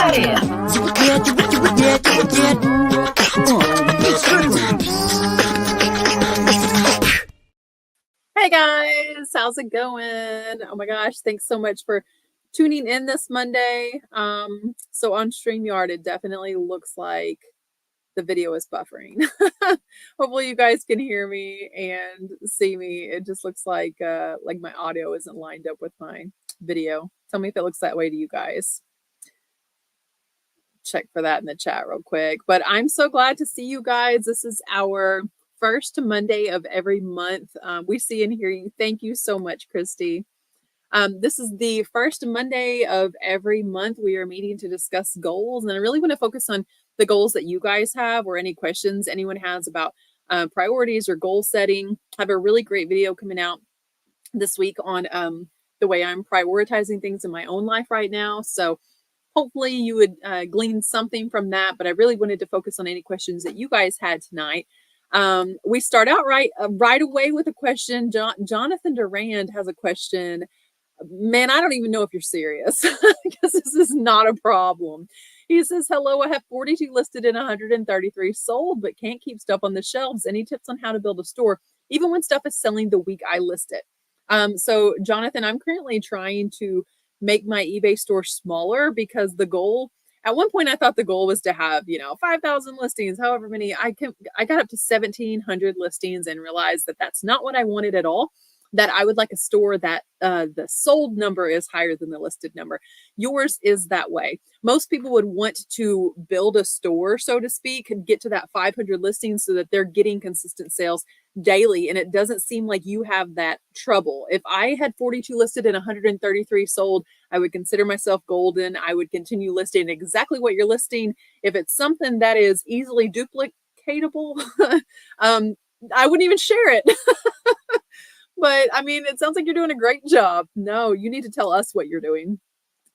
Hey guys, how's it going? Oh my gosh, thanks so much for tuning in this Monday. So on StreamYard, it definitely looks like the video is buffering. Hopefully you guys can hear me and see me. It just looks like my audio isn't lined up with my video. Tell me if it looks that way to you guys. Check for that in the chat real quick. But I'm so glad to see you guys. This is our first Monday of every month. We see and hear you. Thank you so much, Christy. This is the first Monday of every month. We are meeting to discuss goals. And I really want to focus on the goals that you guys have or any questions anyone has about priorities or goal setting. I have a really great video coming out this week on the way I'm prioritizing things in my own life right now. So hopefully you would glean something from that. But I really wanted to focus on any questions that you guys had tonight. We start out right away with a question. Jonathan Durand has a question. Man, I don't even know if you're serious because this is not a problem. He says, hello, I have 42 listed and 133 sold, but can't keep stuff on the shelves. Any tips on how to build a store, even when stuff is selling the week I list it? So Jonathan, I'm currently trying to make my eBay store smaller because the goal, at one point I thought the goal was to have, 5,000 listings, however many. I got up to 1,700 listings and realized that that's not what I wanted at all. That I would like a store that the sold number is higher than the listed number. Yours is that way. Most people would want to build a store, so to speak, and get to that 500 listings so that they're getting consistent sales daily. And it doesn't seem like you have that trouble. If I had 42 listed and 133 sold, I would consider myself golden. I would continue listing exactly what you're listing. If it's something that is easily duplicatable, I wouldn't even share it. But I mean, it sounds like you're doing a great job. No, you need to tell us what you're doing.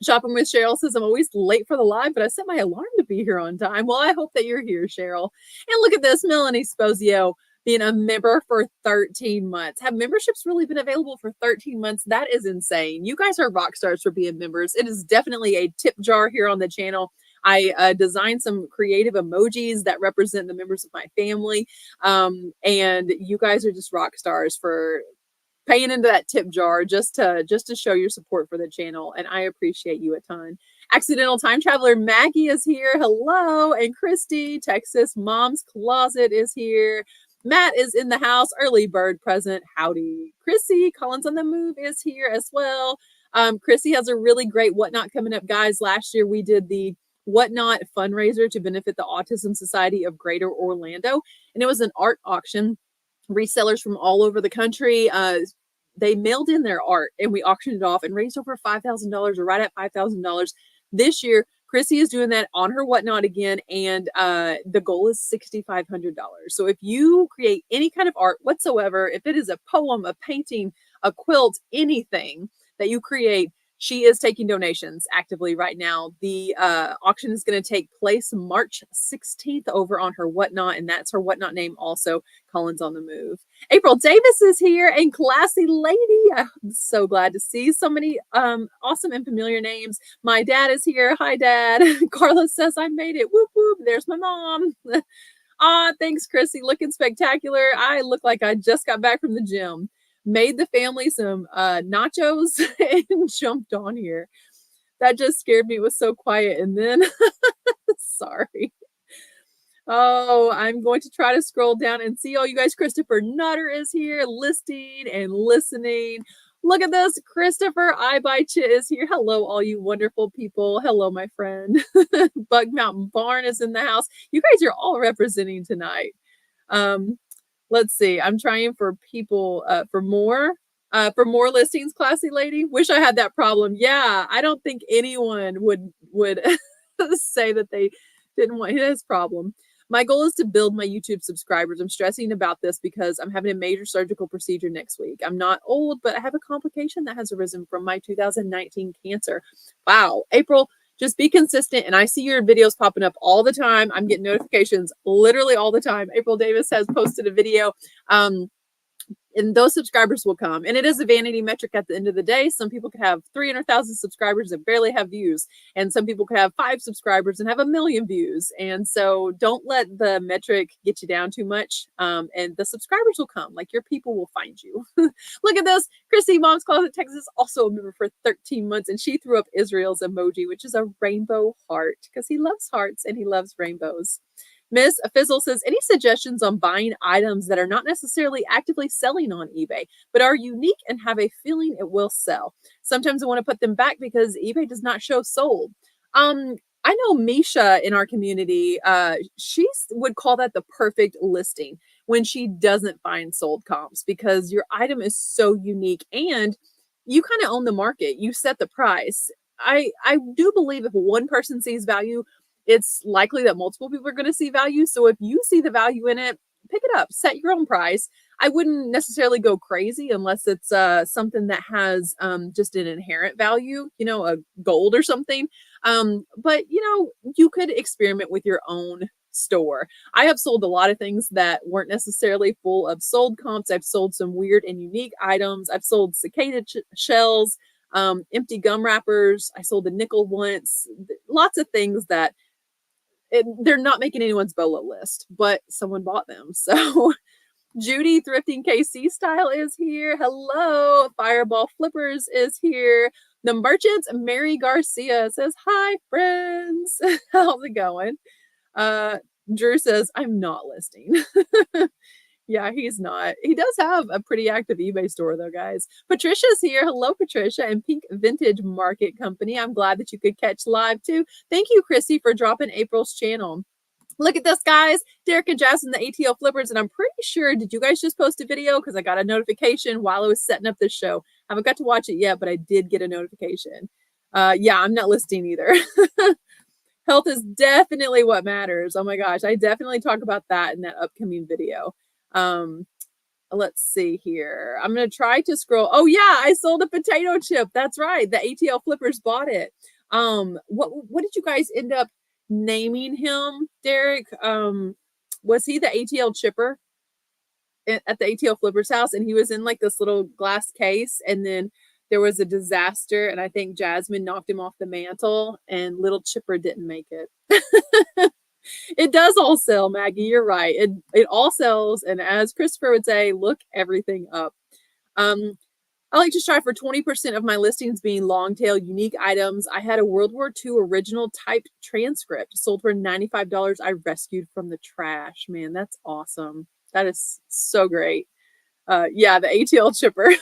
Shopping with Cheryl says, I'm always late for the live, but I set my alarm to be here on time. Well, I hope that you're here, Cheryl. And look at this, Melanie Sposio being a member for 13 months. Have memberships really been available for 13 months? That is insane. You guys are rock stars for being members. It is definitely a tip jar here on the channel. I designed some creative emojis that represent the members of my family. And you guys are just rock stars for paying into that tip jar just to show your support for the channel, and I appreciate you a ton. Accidental Time Traveler Maggie is here. Hello. And Christy, Texas Mom's Closet is here. Matt is in the house. Early bird present. Howdy. Chrissy Collins on the Move is here as well. Chrissy has a really great Whatnot coming up, guys. Last year we did the Whatnot fundraiser to benefit the Autism Society of Greater Orlando, and it was an art auction. Resellers from all over the country, they mailed in their art and we auctioned it off and raised over $5,000 or right at $5,000. This year, Chrissy is doing that on her Whatnot again, and the goal is $6,500. So if you create any kind of art whatsoever, if it is a poem, a painting, a quilt, anything that you create, she is taking donations actively right now. The auction is going to take place March 16th over on her Whatnot, and that's her Whatnot name also, Collins on the Move. April Davis is here, and Classy Lady. I'm so glad to see so many awesome and familiar names. My dad is here. Hi, Dad. Carla says, I made it. Whoop, whoop. There's my mom. Thanks, Chrissy. Looking spectacular. I look like I just got back from the gym. Made the family some nachos and jumped on here. That just scared me. It was so quiet. And then, sorry. Oh, I'm going to try to scroll down and see all you guys. Christopher Nutter is here listening and listening. Look at this. Christopher Ibaicha is here. Hello, all you wonderful people. Hello, my friend. Bug Mountain Barn is in the house. You guys are all representing tonight. Let's see. I'm trying for people for more listings, Classy Lady. Wish I had that problem. Yeah, I don't think anyone would say that they didn't want his problem. My goal is to build my YouTube subscribers. I'm stressing about this because I'm having a major surgical procedure next week. I'm not old, but I have a complication that has arisen from my 2019 cancer. Wow, April. Just be consistent, and I see your videos popping up all the time. I'm getting notifications literally all the time. April Davis has posted a video. and those subscribers will come. And it is a vanity metric at the end of the day. Some people could have 300,000 subscribers and barely have views. And some people could have 5 subscribers and have 1,000,000 views. And so don't let the metric get you down too much. And the subscribers will come. Like, your people will find you. Look at this. Chrissy, Mom's Closet, Texas, also a member for 13 months. And she threw up Israel's emoji, which is a rainbow heart, because he loves hearts and he loves rainbows. Miss Fizzle says, any suggestions on buying items that are not necessarily actively selling on eBay, but are unique and have a feeling it will sell? Sometimes I want to put them back because eBay does not show sold. I know Misha in our community, she would call that the perfect listing when she doesn't find sold comps, because your item is so unique and you kind of own the market. You set the price. I do believe if one person sees value, it's likely that multiple people are going to see value. So if you see the value in it, pick it up, set your own price. I wouldn't necessarily go crazy unless it's something that has just an inherent value, a gold or something. But you could experiment with your own store. I have sold a lot of things that weren't necessarily full of sold comps. I've sold some weird and unique items. I've sold cicada shells, empty gum wrappers. I sold a nickel once. Lots of things that they're not making anyone's BOLO list, but someone bought them. So Judy Thrifting KC Style is here. Hello. Fireball Flippers is here. The Merchants, Mary Garcia says, hi, friends. How's it going? Drew says, I'm not listing. Yeah, he's not. He does have a pretty active eBay store, though, guys. Patricia's here. Hello, Patricia, and Pink Vintage Market Company. I'm glad that you could catch live, too. Thank you, Chrissy, for dropping April's channel. Look at this, guys. Derek and Jasmine, the ATL Flippers, and I'm pretty sure, did you guys just post a video? Because I got a notification while I was setting up this show. I haven't got to watch it yet, but I did get a notification. Yeah, I'm not listing either. Health is definitely what matters. Oh my gosh, I definitely talk about that in that upcoming video. Let's see here. I'm going to try to scroll. Oh yeah, I sold a potato chip. That's right. The ATL Flippers bought it. What did you guys end up naming him, Derek? Was he the ATL chipper at the ATL Flippers house? And he was in like this little glass case, and then there was a disaster, and I think Jasmine knocked him off the mantle, and little chipper didn't make it. It does all sell, Maggie. You're right. It all sells. And as Christopher would say, look everything up. I like to strive for 20% of my listings being long tail unique items. I had a World War II original typed transcript sold for $95. I rescued from the trash. Man, that's awesome. That is so great. Yeah, the ATL chipper.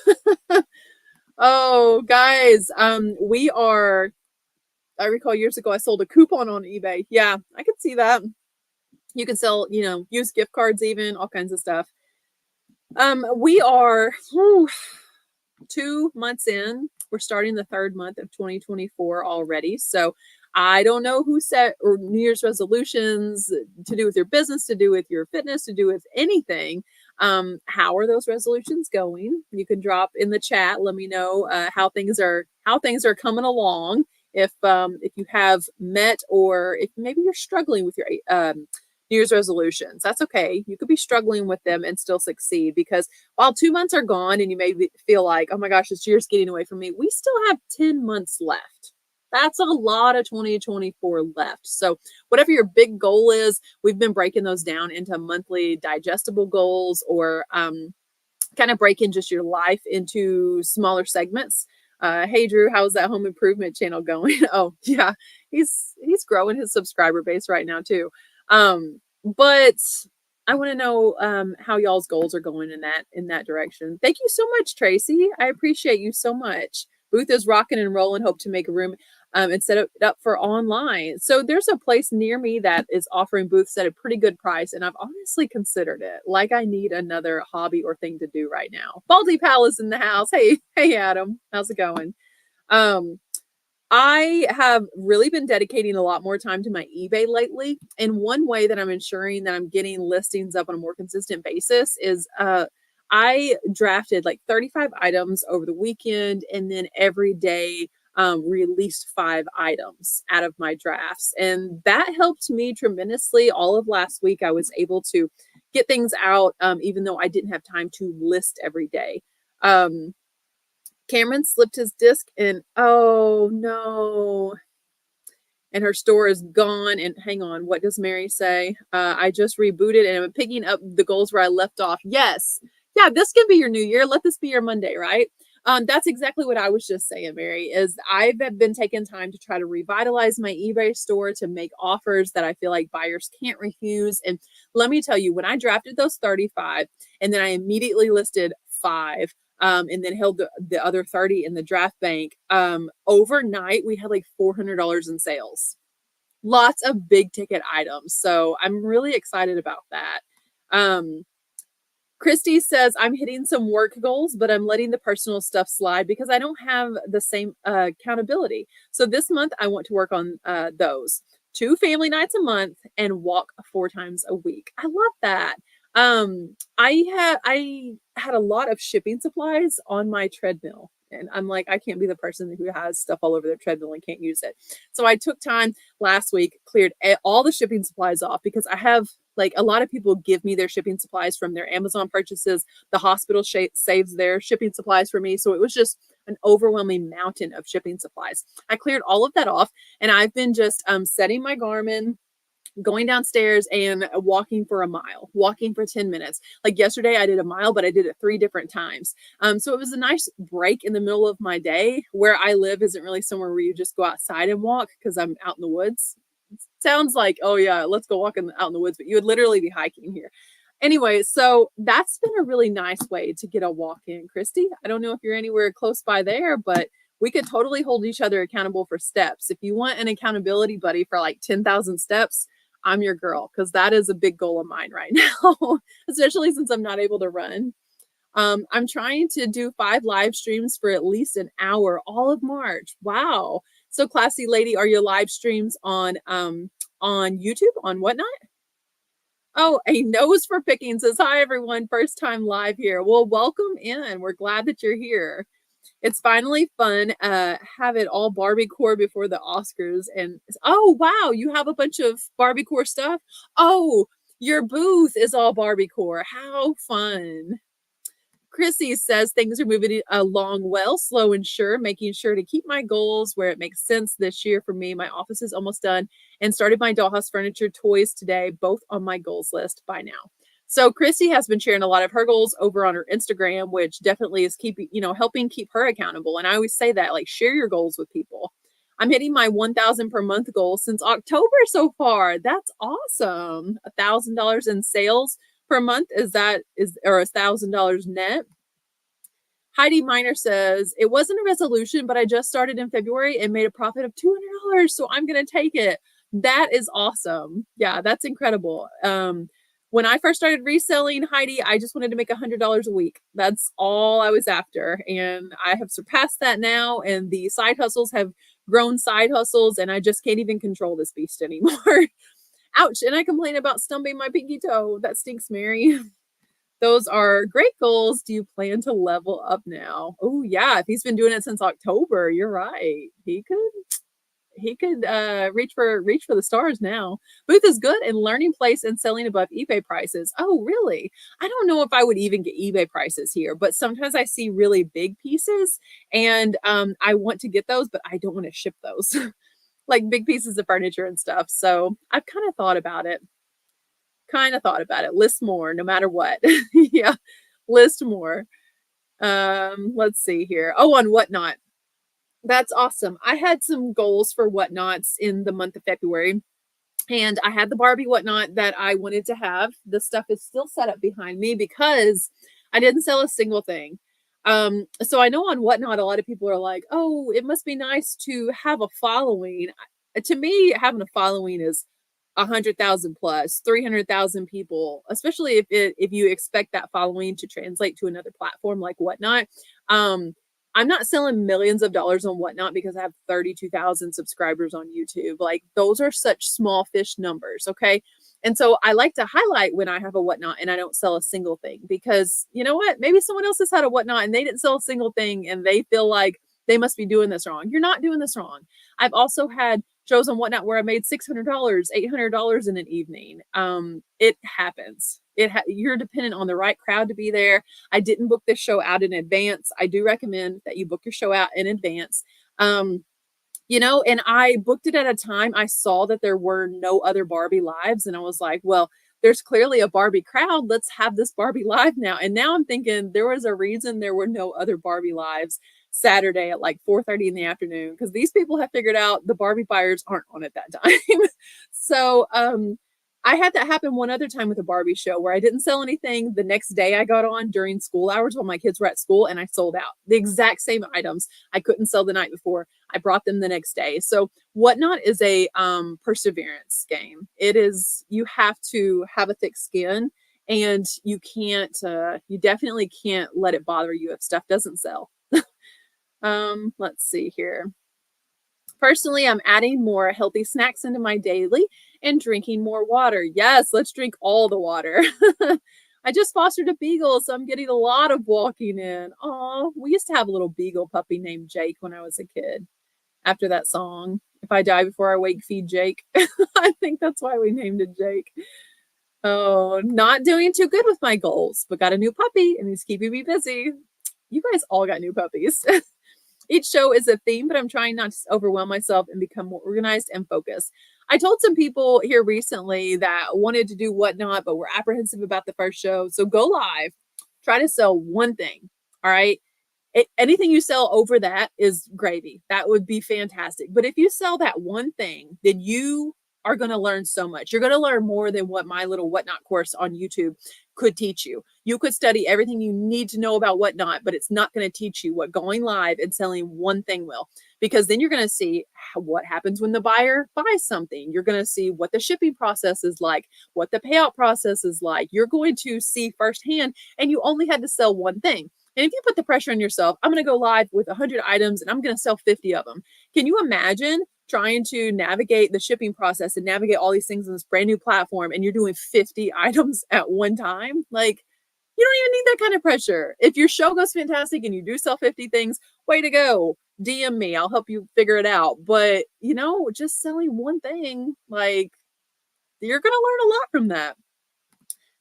Oh, guys, I recall years ago, I sold a coupon on eBay. Yeah, I could see that. You can sell, used gift cards, even all kinds of stuff. We are 2 months in. We're starting the 3rd month of 2024 already. So I don't know who set or New Year's resolutions to do with your business, to do with your fitness, to do with anything. How are those resolutions going? You can drop in the chat. Let me know how things are coming along. If you have met, or if maybe you're struggling with your New Year's resolutions, that's okay. You could be struggling with them and still succeed, because while 2 months are gone and you may feel like, oh my gosh, this year's getting away from me, we still have 10 months left. That's a lot of 2024 left. So whatever your big goal is, we've been breaking those down into monthly digestible goals, or kind of breaking just your life into smaller segments. Hey Drew, how's that home improvement channel going? Oh yeah, he's growing his subscriber base right now too. But I want to know how y'all's goals are going in that direction. Thank you so much, Tracy. I appreciate you so much. Booth is rocking and rolling. Hope to make a room and set it up for online. So there's a place near me that is offering booths at a pretty good price, and I've honestly considered it. Like, I need another hobby or thing to do right now. Baldy Palace in the house. Hey Adam, how's it going? I have really been dedicating a lot more time to my eBay lately. And one way that I'm ensuring that I'm getting listings up on a more consistent basis is I drafted like 35 items over the weekend, and then every day released 5 items out of my drafts. And that helped me tremendously. All of last week, I was able to get things out, even though I didn't have time to list every day. Cameron slipped his disc and oh no, and her store is gone. And hang on, what does Mary say? I just rebooted and I'm picking up the goals where I left off. Yes. Yeah, this can be your new year. Let this be your Monday, right? That's exactly what I was just saying, Mary, is I've been taking time to try to revitalize my eBay store to make offers that I feel like buyers can't refuse. And let me tell you, when I drafted those 35 and then I immediately listed 5, and then held the other 30 in the draft bank. Overnight, we had like $400 in sales. Lots of big ticket items. So I'm really excited about that. Christy says, I'm hitting some work goals, but I'm letting the personal stuff slide because I don't have the same accountability. So this month, I want to work on those 2 family nights a month and walk 4 times a week. I love that. I had a lot of shipping supplies on my treadmill. And I'm like, I can't be the person who has stuff all over their treadmill and can't use it. So I took time last week, cleared all the shipping supplies off because I have like a lot of people give me their shipping supplies from their Amazon purchases. The hospital saves their shipping supplies for me. So it was just an overwhelming mountain of shipping supplies. I cleared all of that off and I've been just setting my Garmin, going downstairs and walking for a mile, walking for 10 minutes. Like yesterday, I did a mile, but I did it 3 different times. So it was a nice break in the middle of my day. Where I live isn't really somewhere where you just go outside and walk because I'm out in the woods. It sounds like, oh yeah, let's go walk out in the woods, but you would literally be hiking here. Anyway, so that's been a really nice way to get a walk in, Christy. I don't know if you're anywhere close by there, but we could totally hold each other accountable for steps. If you want an accountability buddy for like 10,000 steps, I'm your girl, because that is a big goal of mine right now, especially since I'm not able to run. I'm trying to do 5 live streams for at least an hour all of March. Wow. So classy lady, are your live streams on YouTube, on Whatnot? Oh, a nose for picking says, hi everyone, first time live here. Well, welcome in. We're glad that you're here. It's finally fun. Have it all Barbiecore before the Oscars. And oh wow, you have a bunch of Barbiecore stuff. Oh, your booth is all Barbiecore. How fun. Chrissy says things are moving along well, slow and sure, making sure to keep my goals where it makes sense this year for me. My office is almost done and started my dollhouse furniture toys today, both on my goals list by now. So Christy has been sharing a lot of her goals over on her Instagram, which definitely is helping keep her accountable. And I always say that, like, share your goals with people. I'm hitting my 1,000 per month goal since October so far. That's awesome. $1,000 in sales per month or $1,000 net. Heidi Miner says, it wasn't a resolution, but I just started in February and made a profit of $200. So I'm going to take it. That is awesome. Yeah, that's incredible. When I first started reselling, Heidi, I just wanted to make $100 a week. That's all I was after. And I have surpassed that now. And the side hustles have grown side hustles. And I just can't even control this beast anymore. Ouch. And I complain about stumping my pinky toe. That stinks, Mary. Those are great goals. Do you plan to level up now? Oh yeah, if he's been doing it since October, you're right. He could reach for the stars now. Booth is good in learning place and selling above eBay prices. Oh, really? I don't know if I would even get eBay prices here, but sometimes I see really big pieces and I want to get those, but I don't want to ship those. Like big pieces of furniture and stuff. So I've kind of thought about it. List more no matter what. Yeah, list more. Let's see here. Oh, on Whatnot. That's awesome. I had some goals for Whatnots in the month of February. And I had the Barbie Whatnot that I wanted to have. The stuff is still set up behind me because I didn't sell a single thing. So I know on Whatnot, a lot of people are like, oh, it must be nice to have a following. To me, having a following is 100,000 plus 300,000 people, especially if you expect that following to translate to another platform like Whatnot. I'm not selling millions of dollars on Whatnot because I have 32,000 subscribers on YouTube. Like those are such small fish numbers. Okay. And so I like to highlight when I have a Whatnot and I don't sell a single thing because you know what? Maybe someone else has had a Whatnot and they didn't sell a single thing and they feel like they must be doing this wrong. You're not doing this wrong. I've also had shows on Whatnot where I made $600, $800 in an evening. It happens. You're dependent on the right crowd to be there. I didn't book this show out in advance. I do recommend that you book your show out in advance. And I booked it at a time I saw that there were no other Barbie lives. And I was like, well, there's clearly a Barbie crowd. Let's have this Barbie live now. And now I'm thinking there was a reason there were no other Barbie lives Saturday at like 4:30 in the afternoon, because these people have figured out the Barbie buyers aren't on at that time. So I had that happen one other time with a Barbie show where I didn't sell anything. The next day I got on during school hours while my kids were at school, and I sold out the exact same items I couldn't sell the night before. I brought them the next day. So Whatnot is a perseverance game. It is, you have to have a thick skin, and you definitely can't let it bother you if stuff doesn't sell. Let's see here. Personally, I'm adding more healthy snacks into my daily and drinking more water. Yes, let's drink all the water. I just fostered a beagle, so I'm getting a lot of walking in. Oh, we used to have a little beagle puppy named Jake when I was a kid. After that song, "If I Die Before I Wake, Feed Jake." I think that's why we named it Jake. Oh, not doing too good with my goals, but got a new puppy and he's keeping me busy. You guys all got new puppies. Each show is a theme, but I'm trying not to overwhelm myself and become more organized and focused. I told some people here recently that wanted to do Whatnot, but were apprehensive about the first show. So go live, try to sell one thing. All right. Anything you sell over that is gravy. That would be fantastic. But if you sell that one thing, then you are going to learn so much. You're going to learn more than what my little Whatnot course on YouTube could teach you. You could study everything you need to know about Whatnot, but it's not going to teach you what going live and selling one thing will, because then you're going to see what happens when the buyer buys something. You're going to see what the shipping process is like, what the payout process is like. You're going to see firsthand, and you only had to sell one thing. And if you put the pressure on yourself, I'm going to go live with 100 items and I'm going to sell 50 of them. Can you imagine trying to navigate the shipping process and navigate all these things on this brand new platform, and you're doing 50 items at one time? Like, you don't even need that kind of pressure. If your show goes fantastic and you do sell 50 things, way to go. DM me. I'll help you figure it out. But, just selling one thing, like, you're going to learn a lot from that.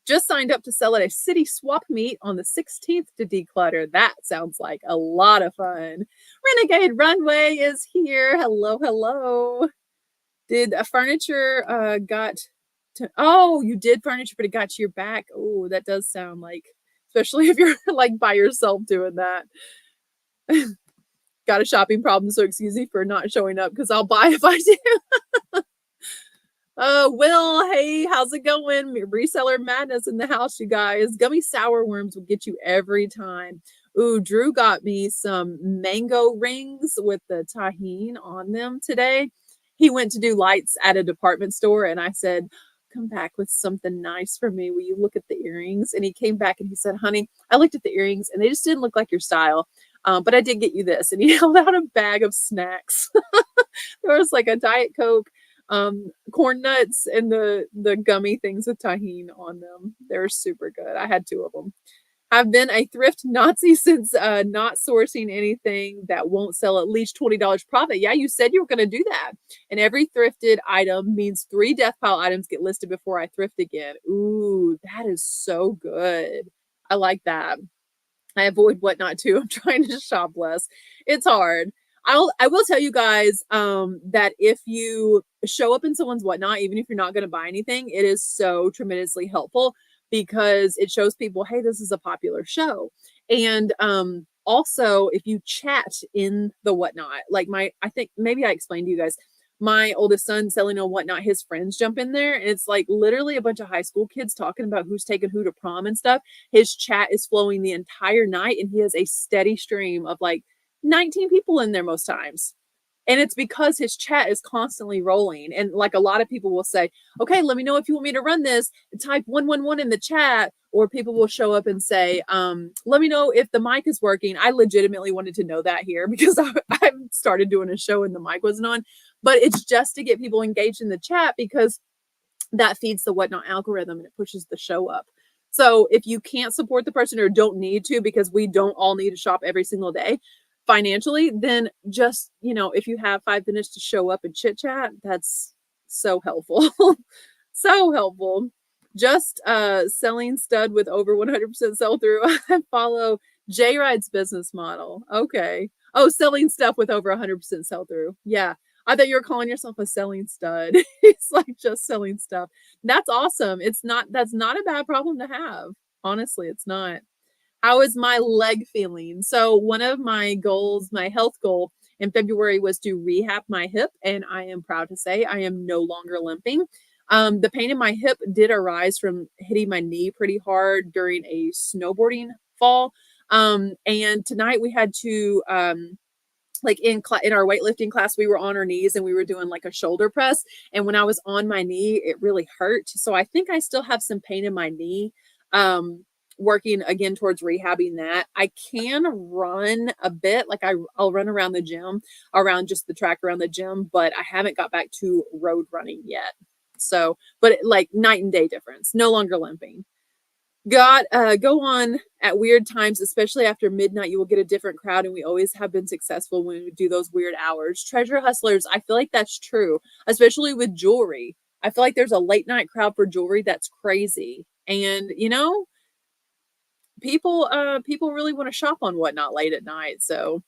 Just signed up to sell at a city swap meet on the 16th to declutter. That sounds like a lot of fun. Renegade Runway is here. Hello, hello. Did a furniture you did furniture, but it got to your back. Oh, that does sound like, especially if you're like by yourself doing that. Got a shopping problem, so excuse me for not showing up, because I'll buy if I do. Will, hey, how's it going? Reseller madness in the house, you guys. Gummy sour worms will get you every time. Ooh, Drew got me some mango rings with the tahine on them today. He went to do lights at a department store, and I said, come back with something nice for me. Will you look at the earrings? And he came back and he said, honey, I looked at the earrings and they just didn't look like your style. But I did get you this. And he held out a bag of snacks. There was like a Diet Coke, corn nuts, and the gummy things with tahine on them. They're super good. I had 2 of them. I've been a thrift Nazi since not sourcing anything that won't sell at least $20 profit. Yeah, you said you were going to do that. And every thrifted item means 3 death pile items get listed before I thrift again. Ooh, that is so good. I like that. I avoid Whatnot too. I'm trying to shop less. It's hard. I will tell you guys that if you show up in someone's Whatnot, even if you're not going to buy anything, it is so tremendously helpful, because it shows people, hey, this is a popular show. And also, if you chat in the Whatnot, like I think maybe I explained to you guys, my oldest son selling on Whatnot, his friends jump in there, and it's like literally a bunch of high school kids talking about who's taking who to prom and stuff. His chat is flowing the entire night, and he has a steady stream of like 19 people in there most times. And it's because his chat is constantly rolling. And like a lot of people will say, okay, let me know if you want me to run this. Type 111 in the chat. Or people will show up and say, let me know if the mic is working. I legitimately wanted to know that here, because I've started doing a show and the mic wasn't on. But it's just to get people engaged in the chat, because that feeds the Whatnot algorithm and it pushes the show up. So if you can't support the person or don't need to, because we don't all need to shop every single day, financially, then just, if you have 5 minutes to show up and chit chat, that's so helpful. So helpful. Just selling stud with over 100% sell through. I follow J Ride's business model. Okay. Oh, selling stuff with over 100% sell through. Yeah. I thought you were calling yourself a selling stud. It's like just selling stuff. That's awesome. That's not a bad problem to have. Honestly, it's not. How is my leg feeling? So one of my goals, my health goal in February was to rehab my hip, and I am proud to say I am no longer limping. The pain in my hip did arise from hitting my knee pretty hard during a snowboarding fall. And tonight we had to like in our weightlifting class, we were on our knees and we were doing like a shoulder press. And when I was on my knee, it really hurt. So I think I still have some pain in my knee. Working again towards rehabbing that. I can run a bit, like I'll run around the gym, around just the track around the gym, but I haven't got back to road running yet. So, but like night and day difference, no longer limping. Go on at weird times, especially after midnight. You will get a different crowd, and we always have been successful when we do those weird hours. Treasure hustlers, I feel like that's true, especially with jewelry. I feel like there's a late night crowd for jewelry that's crazy. And people really want to shop on Whatnot late at night. So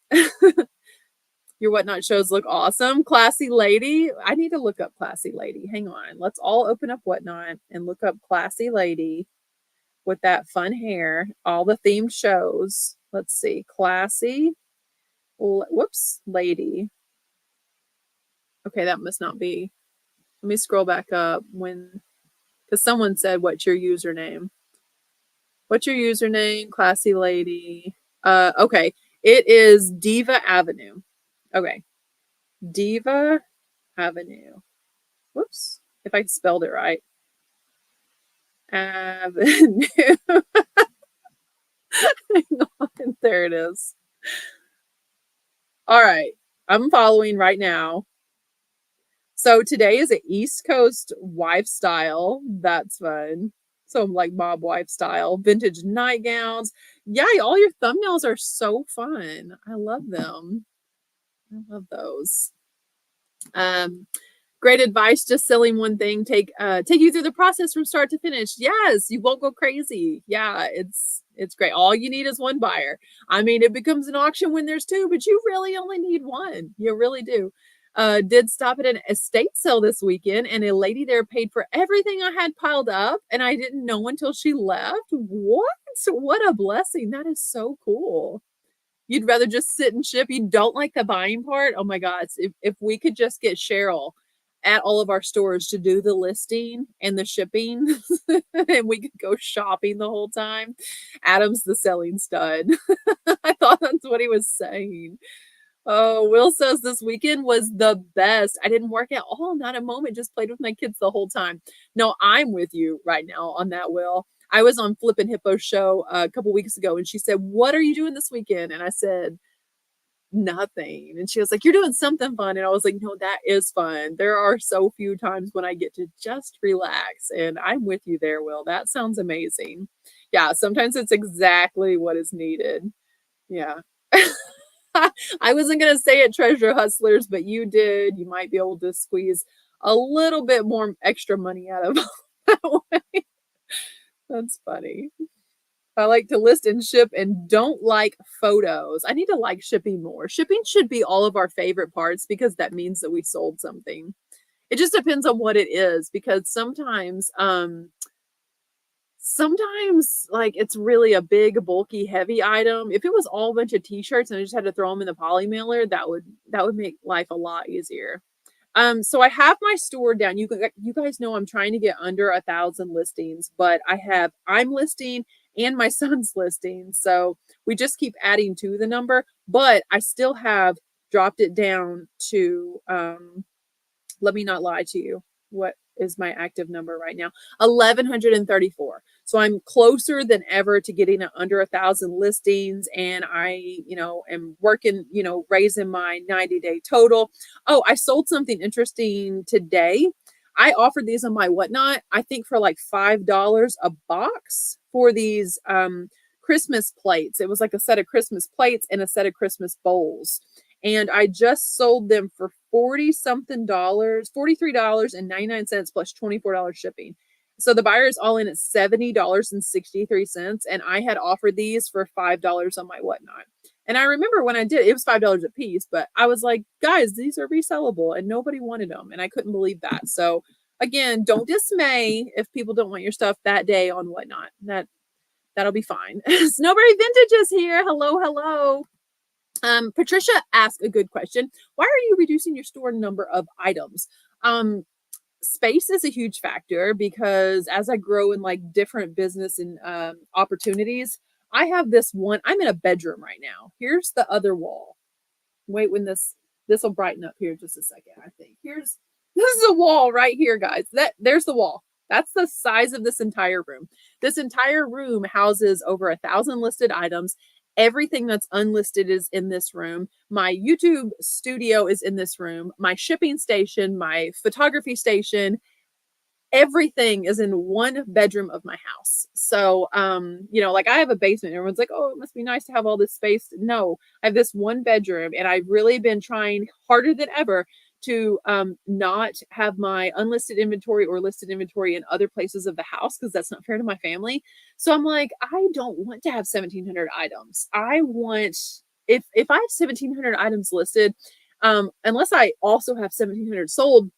your Whatnot shows look awesome. Classy Lady. I need to look up Classy Lady. Hang on. Let's all open up Whatnot and look up Classy Lady with that fun hair. All the themed shows. Let's see. Classy. Whoops. Lady. Okay, that must not be. Let me scroll back up because someone said, what's your username? What's your username? Classy Lady. Okay. It is Diva Avenue. Okay. Diva Avenue. Whoops. If I spelled it right. Avenue. Hang on. There it is. All right. I'm following right now. So today is an East Coast wife style. That's fun. So like mob wife style, vintage nightgowns. Yeah, all your thumbnails are so fun. I love them. I love those. Great advice. Just selling one thing take you through the process from start to finish. Yes, you won't go crazy. Yeah, it's great. All you need is one buyer. I mean, it becomes an auction when there's two, but you really only need one. You really do. Did stop at an estate sale this weekend, and a lady there paid for everything I had piled up, and I didn't know until she left. What a blessing. That is so cool. You'd rather just sit and ship. You don't like the buying part. Oh my God. If we could just get Cheryl at all of our stores to do the listing and the shipping and we could go shopping the whole time. Adam's the selling stud. I thought that's what he was saying. Oh, Will says this weekend was the best. I didn't work at all, not a moment, just played with my kids the whole time. No, I'm with you right now on that, Will. I was on Flippin' Hippo's show a couple weeks ago, and she said, "What are you doing this weekend?" And I said, "Nothing." And she was like, "You're doing something fun." And I was like, "No, that is fun." There are so few times when I get to just relax, and I'm with you there, Will. That sounds amazing. Yeah, sometimes it's exactly what is needed. Yeah. I wasn't going to say it, treasure hustlers, but you did. You might be able to squeeze a little bit more extra money out of that way. That's funny. I like to list and ship and don't like photos. I need to like shipping more. Shipping should be all of our favorite parts because that means that we sold something. It just depends on what it is because sometimes like it's really a big bulky heavy item. If it was all a bunch of t-shirts and I just had to throw them in the poly mailer, that would make life a lot easier. So I have my store down. You guys know I'm trying to get under 1,000 listings, but I'm listing and my son's listing. So we just keep adding to the number, but I still have dropped it down to let me not lie to you. What is my active number right now? 1,134. So I'm closer than ever to getting under 1,000 listings, and I, am working, raising my 90-day total. Oh, I sold something interesting today. I offered these on my Whatnot, I think for like $5 a box for these Christmas plates. It was like a set of Christmas plates and a set of Christmas bowls. And I just sold them for 40 something dollars, $43.99 plus $24 shipping. So the buyer is all in at $70.63. And I had offered these for $5 on my Whatnot. And I remember when I did, it was $5 a piece, but I was like, guys, these are resellable and nobody wanted them. And I couldn't believe that. So again, don't dismay if people don't want your stuff that day on Whatnot. That'll be fine. Snowberry Vintage is here. Hello, hello. Patricia asked a good question. Why are you reducing your store number of items? Space is a huge factor because as I grow in like different business and opportunities, I have this one. I'm in a bedroom right now. Here's the other wall. Wait, when this will brighten up here in just a second. I think this is a wall right here, guys. There's the wall. That's the size of this entire room. This entire room houses over 1,000 listed items. Everything that's unlisted is in this room. My YouTube studio is in this room. My shipping station, my photography station, everything is in one bedroom of my house. So, like I have a basement. Everyone's like, oh, it must be nice to have all this space. No, I have this one bedroom, and I've really been trying harder than ever to not have my unlisted inventory or listed inventory in other places of the house because that's not fair to my family. So I'm like, I don't want to have 1,700 items. I want, if I have 1,700 items listed, unless I also have 1,700 sold,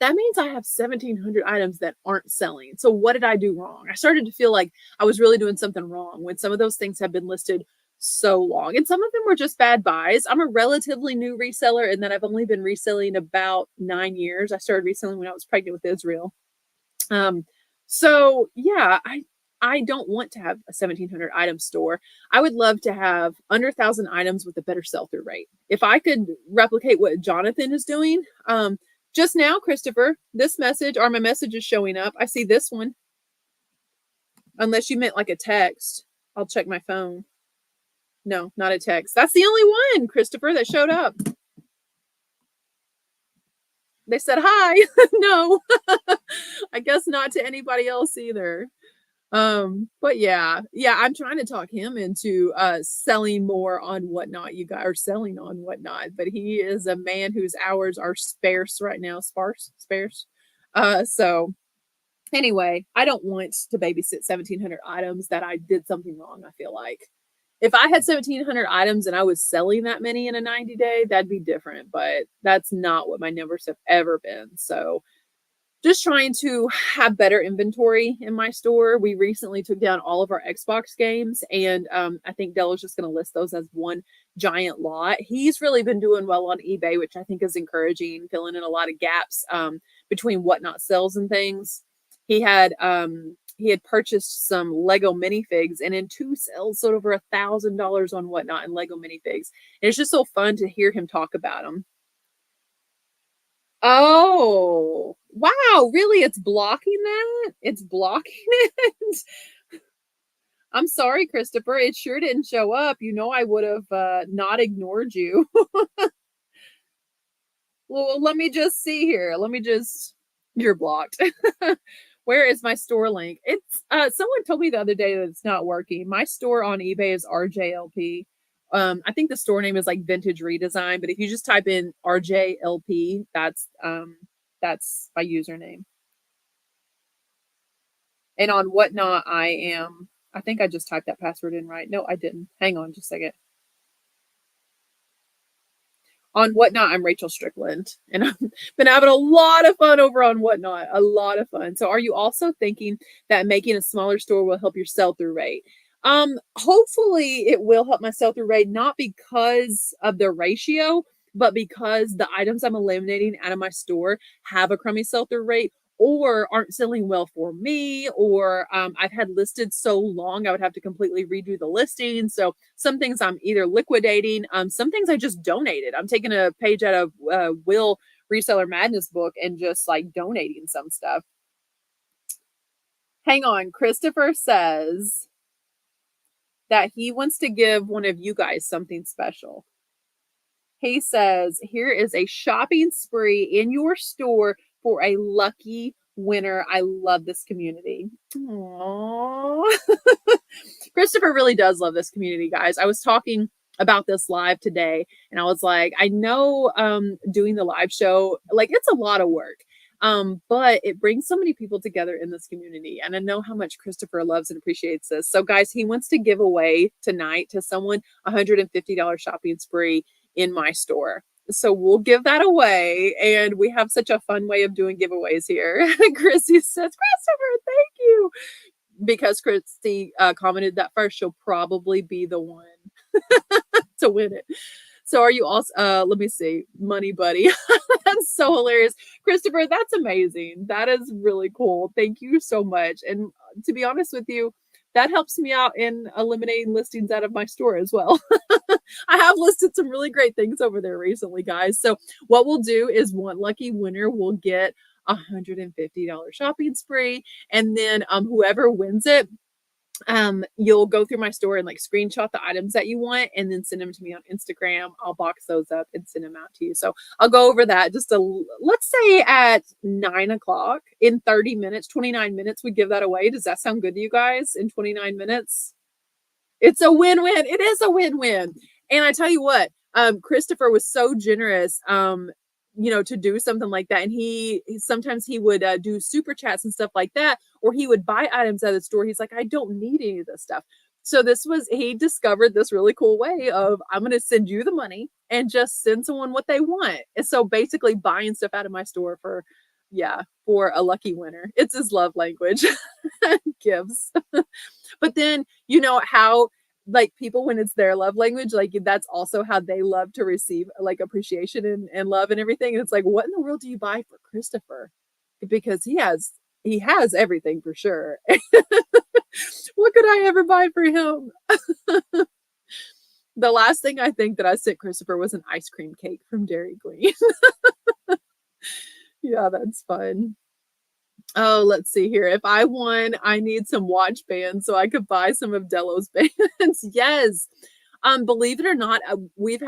that means I have 1,700 items that aren't selling. So what did I do wrong? I started to feel like I was really doing something wrong when some of those things have been listed so long. And some of them were just bad buys. I'm a relatively new reseller in that I've only been reselling about 9 years. I started reselling when I was pregnant with Israel. So yeah, I don't want to have a 1,700 item store. I would love to have under 1,000 items with a better sell-through rate. If I could replicate what Jonathan is doing, just now, Christopher, this message or my message is showing up. I see this one. Unless you meant like a text. I'll check my phone. No, not a text. That's the only one, Christopher, that showed up. They said hi. No, I guess not to anybody else either. But yeah, I'm trying to talk him into selling more on Whatnot. You guys are selling on Whatnot, but he is a man whose hours are sparse right now. Sparse. So anyway, I don't want to babysit 1,700 items that I did something wrong. I feel like if I had 1,700 items and I was selling that many in a 90-day, that'd be different. But that's not what my numbers have ever been. So just trying to have better inventory in my store. We recently took down all of our Xbox games, and I think Della's just going to list those as one giant lot. He's really been doing well on eBay, which I think is encouraging, filling in a lot of gaps between Whatnot sales and things. He had purchased some Lego minifigs, and in 2 sales sold over $1,000 on Whatnot and Lego minifigs. And it's just so fun to hear him talk about them. Oh, wow. Really? It's blocking that? It's blocking it? I'm sorry, Christopher. It sure didn't show up. I would have not ignored you. Well, let me just see here. You're blocked. Where is my store link? It's someone told me the other day that it's not working. My store on eBay is RJLP. I think the store name is like Vintage Redesign, but if you just type in RJLP, that's my username. And on Whatnot, I think I just typed that password in right. No, I didn't. Hang on just a second. On Whatnot, I'm Rachel Strickland, and I've been having a lot of fun over on Whatnot. A lot of fun. So are you also thinking that making a smaller store will help your sell-through rate? Hopefully it will help my sell-through rate, not because of the ratio, but because the items I'm eliminating out of my store have a crummy sell-through rate or aren't selling well for me, or I've had listed so long I would have to completely redo the listing. So some things I'm either liquidating, some things I just donated. I'm taking a page out of Will Reseller Madness book and just like donating some stuff. Hang on, Christopher says that he wants to give one of you guys something special. He says, here is a shopping spree in your store for a lucky winner. I love this community. Aww. Christopher really does love this community, guys. I was talking about this live today and I was like, I know doing the live show, like it's a lot of work. But it brings so many people together in this community. And I know how much Christopher loves and appreciates this. So guys, he wants to give away tonight to someone $150 shopping spree in my store. So we'll give that away. And we have such a fun way of doing giveaways here. Chrissy says, Christopher, thank you. Because Christy commented that first, she'll probably be the one to win it. So are you also, let me see, Money Buddy. That's so hilarious. Christopher, that's amazing. That is really cool. Thank you so much. And to be honest with you, that helps me out in eliminating listings out of my store as well. I have listed some really great things over there recently, guys. So what we'll do is one lucky winner will get $150 shopping spree. And then whoever wins it, you'll go through my store and like screenshot the items that you want and then send them to me on Instagram. I'll box those up and send them out to you. So I'll go over that let's say at 9 o'clock in 30 minutes, 29 minutes, we give that away. Does that sound good to you guys in 29 minutes? It's a win-win. It is a win-win. And I tell you what, Christopher was so generous, to do something like that. And sometimes he would do super chats and stuff like that, or he would buy items at the store. He's like, I don't need any of this stuff. So he discovered this really cool way of, I'm going to send you the money and just send someone what they want. And so basically buying stuff out of my store for a lucky winner. It's his love language. Gifts. But then, how like people, when it's their love language, like that's also how they love to receive like appreciation and love and everything. And it's like, what in the world do you buy for Christopher? Because he has everything for sure. What could I ever buy for him? The last thing I think that I sent Christopher was an ice cream cake from Dairy Queen. Yeah, that's fun. Oh, let's see here. If I won, I need some watch bands so I could buy some of Delo's bands. Yes. Believe it or not, we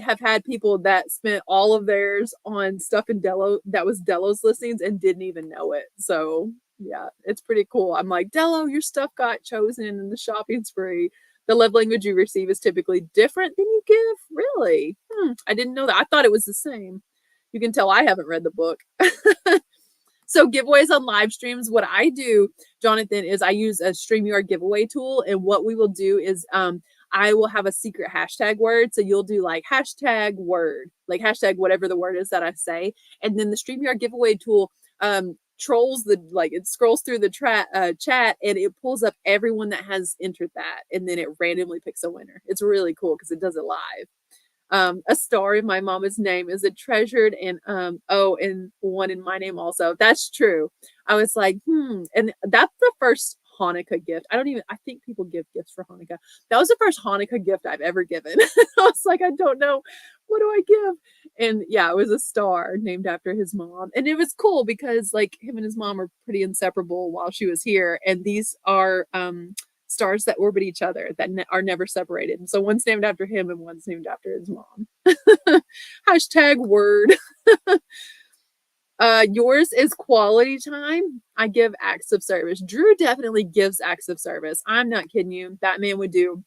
have had people that spent all of theirs on stuff in Delo that was Delo's listings and didn't even know it. So yeah, it's pretty cool. I'm like, Delo, your stuff got chosen in the shopping spree. The love language you receive is typically different than you give. Really? I didn't know that. I thought it was the same. You can tell I haven't read the book. So giveaways on live streams, what I do, Jonathan, is I use a StreamYard giveaway tool. And what we will do is I will have a secret hashtag word. So you'll do like hashtag word, like hashtag whatever the word is that I say. And then the StreamYard giveaway tool trolls it scrolls through the chat and it pulls up everyone that has entered that. And then it randomly picks a winner. It's really cool because it does it live. A star in my mama's name is a treasured and and one in my name also. That's true. I was like, and that's the first Hanukkah gift. I think people give gifts for Hanukkah. That was the first Hanukkah gift I've ever given. I was like, I don't know, what do I give? And yeah, it was a star named after his mom. And it was cool because like him and his mom were pretty inseparable while she was here. And these are stars that orbit each other that are never separated. And so one's named after him and one's named after his mom. Hashtag word. Yours is quality time. I give acts of service. Drew definitely gives acts of service. I'm not kidding you. That man would do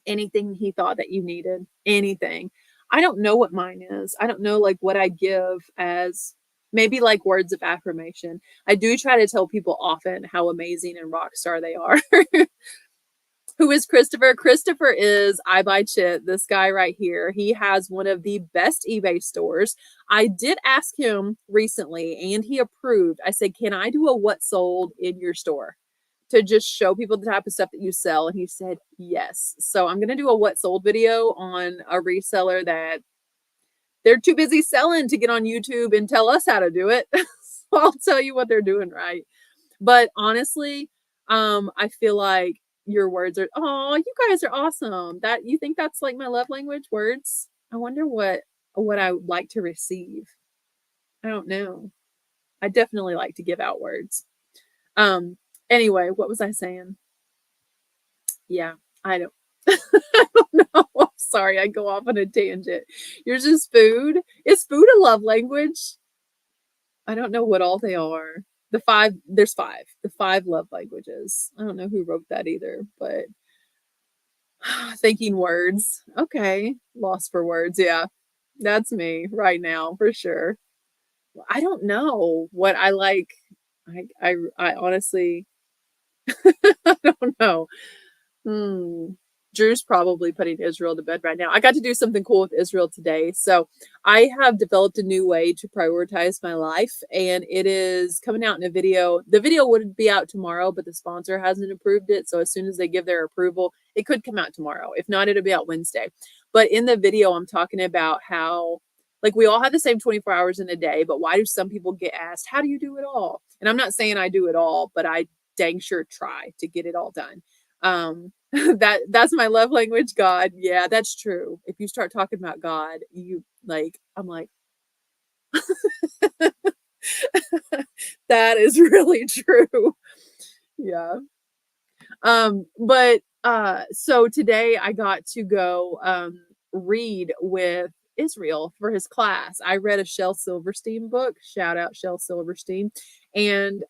anything he thought that you needed. Anything. I don't know what mine is. I don't know like what I give as maybe like words of affirmation. I do try to tell people often how amazing and rock star they are. Who is Christopher? Christopher is I Buy Chit, this guy right here. He has one of the best eBay stores. I did ask him recently and he approved. I said, can I do a what sold in your store to just show people the type of stuff that you sell? And he said, yes. So I'm going to do a what sold video on a reseller that they're too busy selling to get on YouTube and tell us how to do it. So I'll tell you what they're doing right. But honestly, I feel like your words are, oh, you guys are awesome. That you think that's like my love language, words? I wonder what I would like to receive. I don't know. I definitely like to give out words. Anyway, what was I saying? Yeah, I don't know. I'm sorry, I go off on a tangent. Yours is food. Is food a love language? I don't know what all they are. there's five, the five love languages. I don't know who wrote that either, but thinking words. Okay. Lost for words. Yeah. That's me right now for sure. I don't know what I like. I honestly, I don't know. Hmm. Drew's probably putting Israel to bed right now. I got to do something cool with Israel today. So I have developed a new way to prioritize my life, and it is coming out in a video. The video would be out tomorrow, but the sponsor hasn't approved it. So as soon as they give their approval, it could come out tomorrow. If not, it'll be out Wednesday. But in the video, I'm talking about how, like, we all have the same 24 hours in a day, but why do some people get asked, how do you do it all? And I'm not saying I do it all, but I dang sure try to get it all done. That's my love language, God. Yeah, that's true. If you start talking about God, you like, I'm like, that is really true. Yeah. But so today I got to go read with Israel for his class. I read a Shel Silverstein book. Shout out Shel Silverstein. And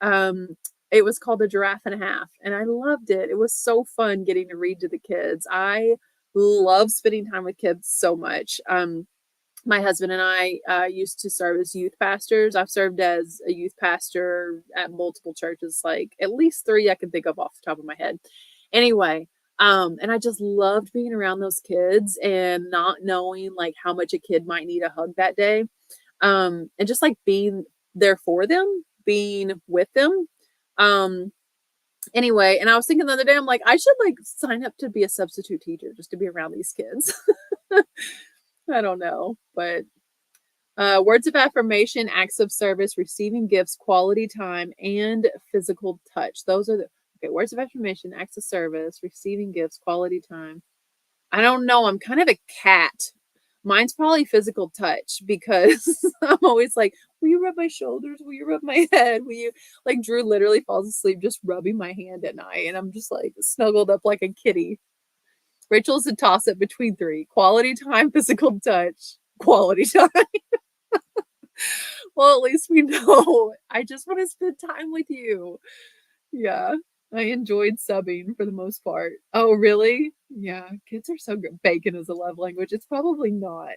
it was called A Giraffe and a Half. And I loved it. It was so fun getting to read to the kids. I love spending time with kids so much. My husband and I used to serve as youth pastors. I've served as a youth pastor at multiple churches, like at least three I can think of off the top of my head. Anyway, and I just loved being around those kids and not knowing like how much a kid might need a hug that day. And just like being there for them, being with them. Anyway, and I was thinking the other day, I'm like, I should like sign up to be a substitute teacher just to be around these kids. I don't know, but words of affirmation, acts of service, receiving gifts, quality time, and physical touch. Those are the okay. Words of affirmation, acts of service, receiving gifts, quality time. I don't know. I'm kind of a cat. Mine's probably physical touch because I'm always like, will you rub my shoulders? Will you rub my head? Will you like Drew literally falls asleep just rubbing my hand at night and I'm just like snuggled up like a kitty. Rachel's a toss up between three: quality time, physical touch, quality time. Well, at least we know. I just want to spend time with you. Yeah. I enjoyed subbing for the most part. Oh, really? Yeah. Kids are so good. Bacon is a love language. It's probably not.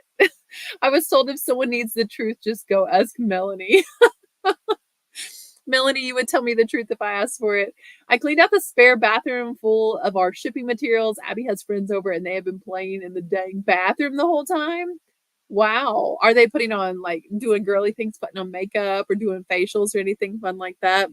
I was told if someone needs the truth, just go ask Melanie. Melanie, you would tell me the truth if I asked for it. I cleaned out the spare bathroom full of our shipping materials. Abby has friends over and they have been playing in the dang bathroom the whole time. Wow. Are they putting on like doing girly things, putting on makeup or doing facials or anything fun like that?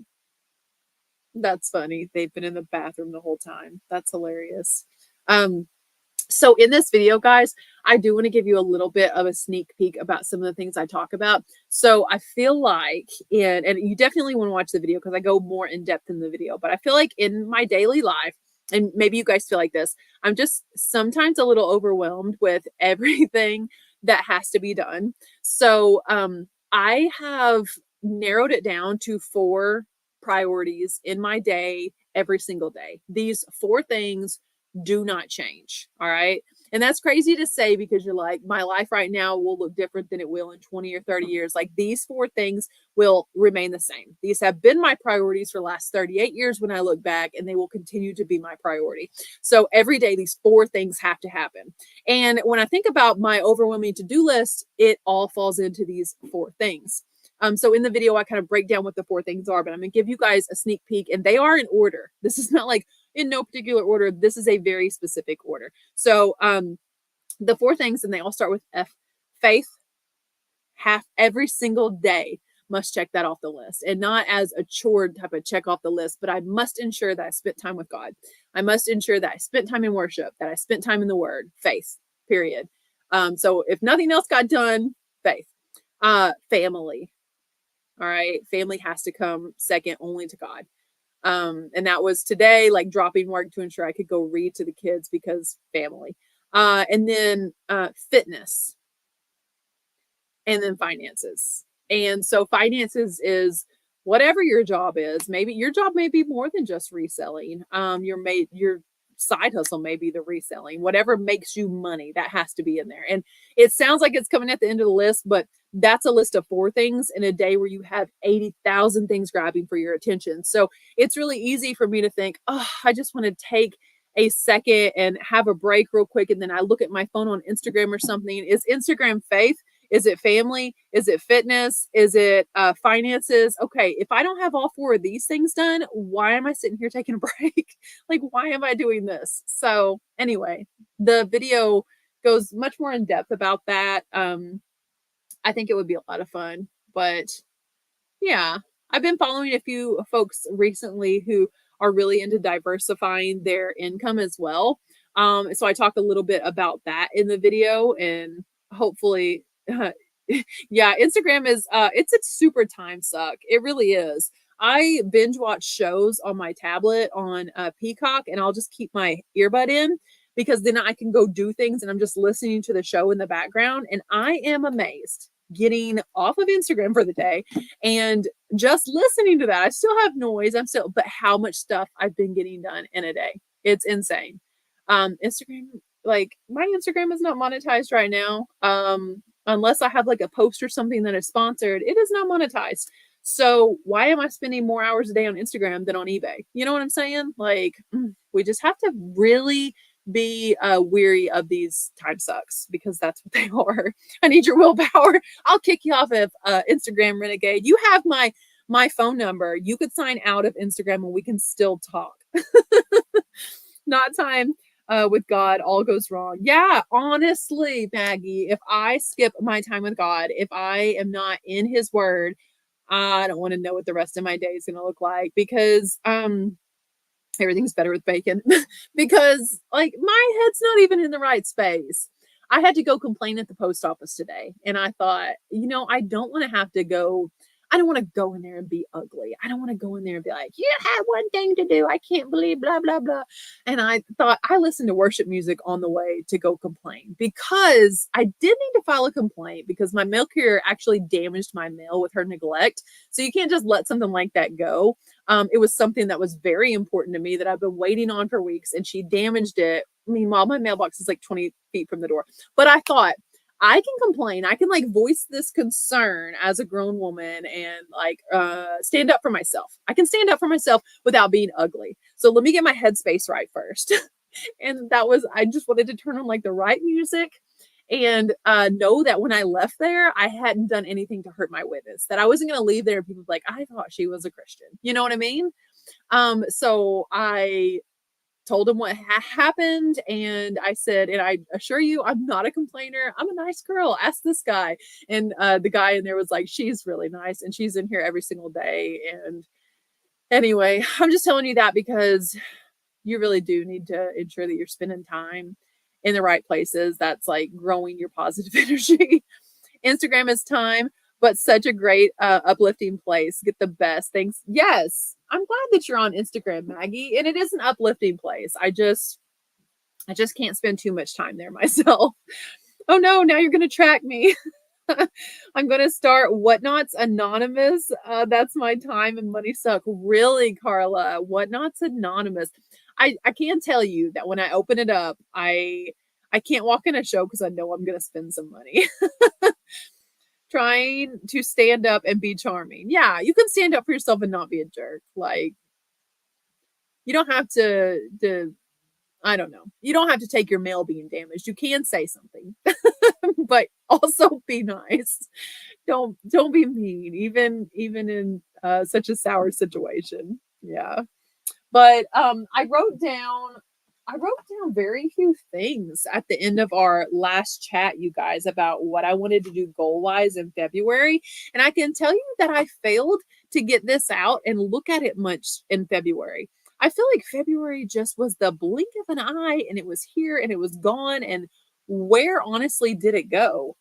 That's funny. They've been in the bathroom the whole time. That's hilarious. So in this video, guys, I do want to give you a little bit of a sneak peek about some of the things I talk about. So I feel like and you definitely want to watch the video because I go more in depth in the video, but I feel like in my daily life, and maybe you guys feel like this, I'm just sometimes a little overwhelmed with everything that has to be done. So I have narrowed it down to 4 priorities in my day every single day. These 4 things do not change. All right. And that's crazy to say because you're like, my life right now will look different than it will in 20 or 30 years. Like these 4 things will remain the same. These have been my priorities for the last 38 years when I look back, and they will continue to be my priority. So every day, these 4 things have to happen. And when I think about my overwhelming to-do list, it all falls into these 4 things. So in the video, I kind of break down what the 4 things are, but I'm going to give you guys a sneak peek, and they are in order. This is not like in no particular order. This is a very specific order. So the 4 things, and they all start with F. Faith. Every single day must check that off the list, and not as a chore type of check off the list, but I must ensure that I spent time with God. I must ensure that I spent time in worship, that I spent time in the Word. Faith, period. So if nothing else got done, faith. Family. All right. Family has to come second only to God. And that was today, like dropping work to ensure I could go read to the kids because family. And then fitness, and then finances. And so finances is whatever your job is. Maybe your job may be more than just reselling. Your side hustle may be the reselling. Whatever makes you money, that has to be in there. And it sounds like it's coming at the end of the list, but that's a list of 4 things in a day where you have 80,000 things grabbing for your attention. So it's really easy for me to think, oh, I just want to take a second and have a break real quick. And then I look at my phone on Instagram or something. Is Instagram faith? Is it family? Is it fitness? Is it finances? Okay, if I don't have all 4 of these things done, why am I sitting here taking a break? Like, why am I doing this? So, anyway, the video goes much more in depth about that. I think it would be a lot of fun. But yeah, I've been following a few folks recently who are really into diversifying their income as well. So I talk a little bit about that in the video, and hopefully, yeah, Instagram is it's a super time suck. It really is. I binge watch shows on my tablet on Peacock, and I'll just keep my earbud in because then I can go do things and I'm just listening to the show in the background. And I am amazed getting off of Instagram for the day and just listening to that. I still have noise. But how much stuff I've been getting done in a day. It's insane. Instagram, like my Instagram is not monetized right now. Unless I have like a post or something that is sponsored, it is not monetized. So why am I spending more hours a day on Instagram than on eBay? You know what I'm saying? Like, we just have to really be weary of these time sucks because that's what they are. I need your willpower. I'll kick you off of Instagram, Renegade. You have my phone number. You could sign out of Instagram and we can still talk. Not time with God, all goes wrong. Yeah, honestly, Maggie, if I skip my time with God, if I am not in his word, I don't want to know what the rest of my day is going to look like because everything's better with bacon because like my head's not even in the right space. I had to go complain at the post office today and I thought, I don't want to have to go. I don't want to go in there and be ugly. I don't want to go in there and be like, you have one thing to do. I can't believe blah, blah, blah. And I thought I listened to worship music on the way to go complain because I did need to file a complaint because my mail carrier actually damaged my mail with her neglect. So you can't just let something like that go. It was something that was very important to me that I've been waiting on for weeks and she damaged it. Meanwhile, my mailbox is like 20 feet from the door. But I thought, I can complain. I can like voice this concern as a grown woman and like stand up for myself. I can stand up for myself without being ugly. So let me get my headspace right first. And I just wanted to turn on like the right music and know that when I left there, I hadn't done anything to hurt my witness, that I wasn't going to leave there and people like, I thought she was a Christian. You know what I mean? So I told him what happened and I said, and I assure you, I'm not a complainer. I'm a nice girl. Ask this guy. And the guy in there was like, she's really nice and she's in here every single day. And anyway, I'm just telling you that because you really do need to ensure that you're spending time in the right places. That's like growing your positive energy. Instagram is time, but such a great uplifting place. Get the best things. Yes, I'm glad that you're on Instagram, Maggie, and it is an uplifting place. I just can't spend too much time there myself. Oh no, now you're going to track me. I'm going to start Whatnots Anonymous. That's my time and money suck. Really, Carla, Whatnots Anonymous. I can tell you that when I open it up, I can't walk in a show because I know I'm going to spend some money. Trying to stand up and be charming. Yeah, you can stand up for yourself and not be a jerk. Like, you don't have to I don't know. You don't have to take your mail being damaged. You can say something, but also be nice. Don't be mean, even in such a sour situation. Yeah. But I wrote down very few things at the end of our last chat, you guys, about what I wanted to do goal-wise in February. And I can tell you that I failed to get this out and look at it much in February. I feel like February just was the blink of an eye and it was here and it was gone. And where honestly did it go?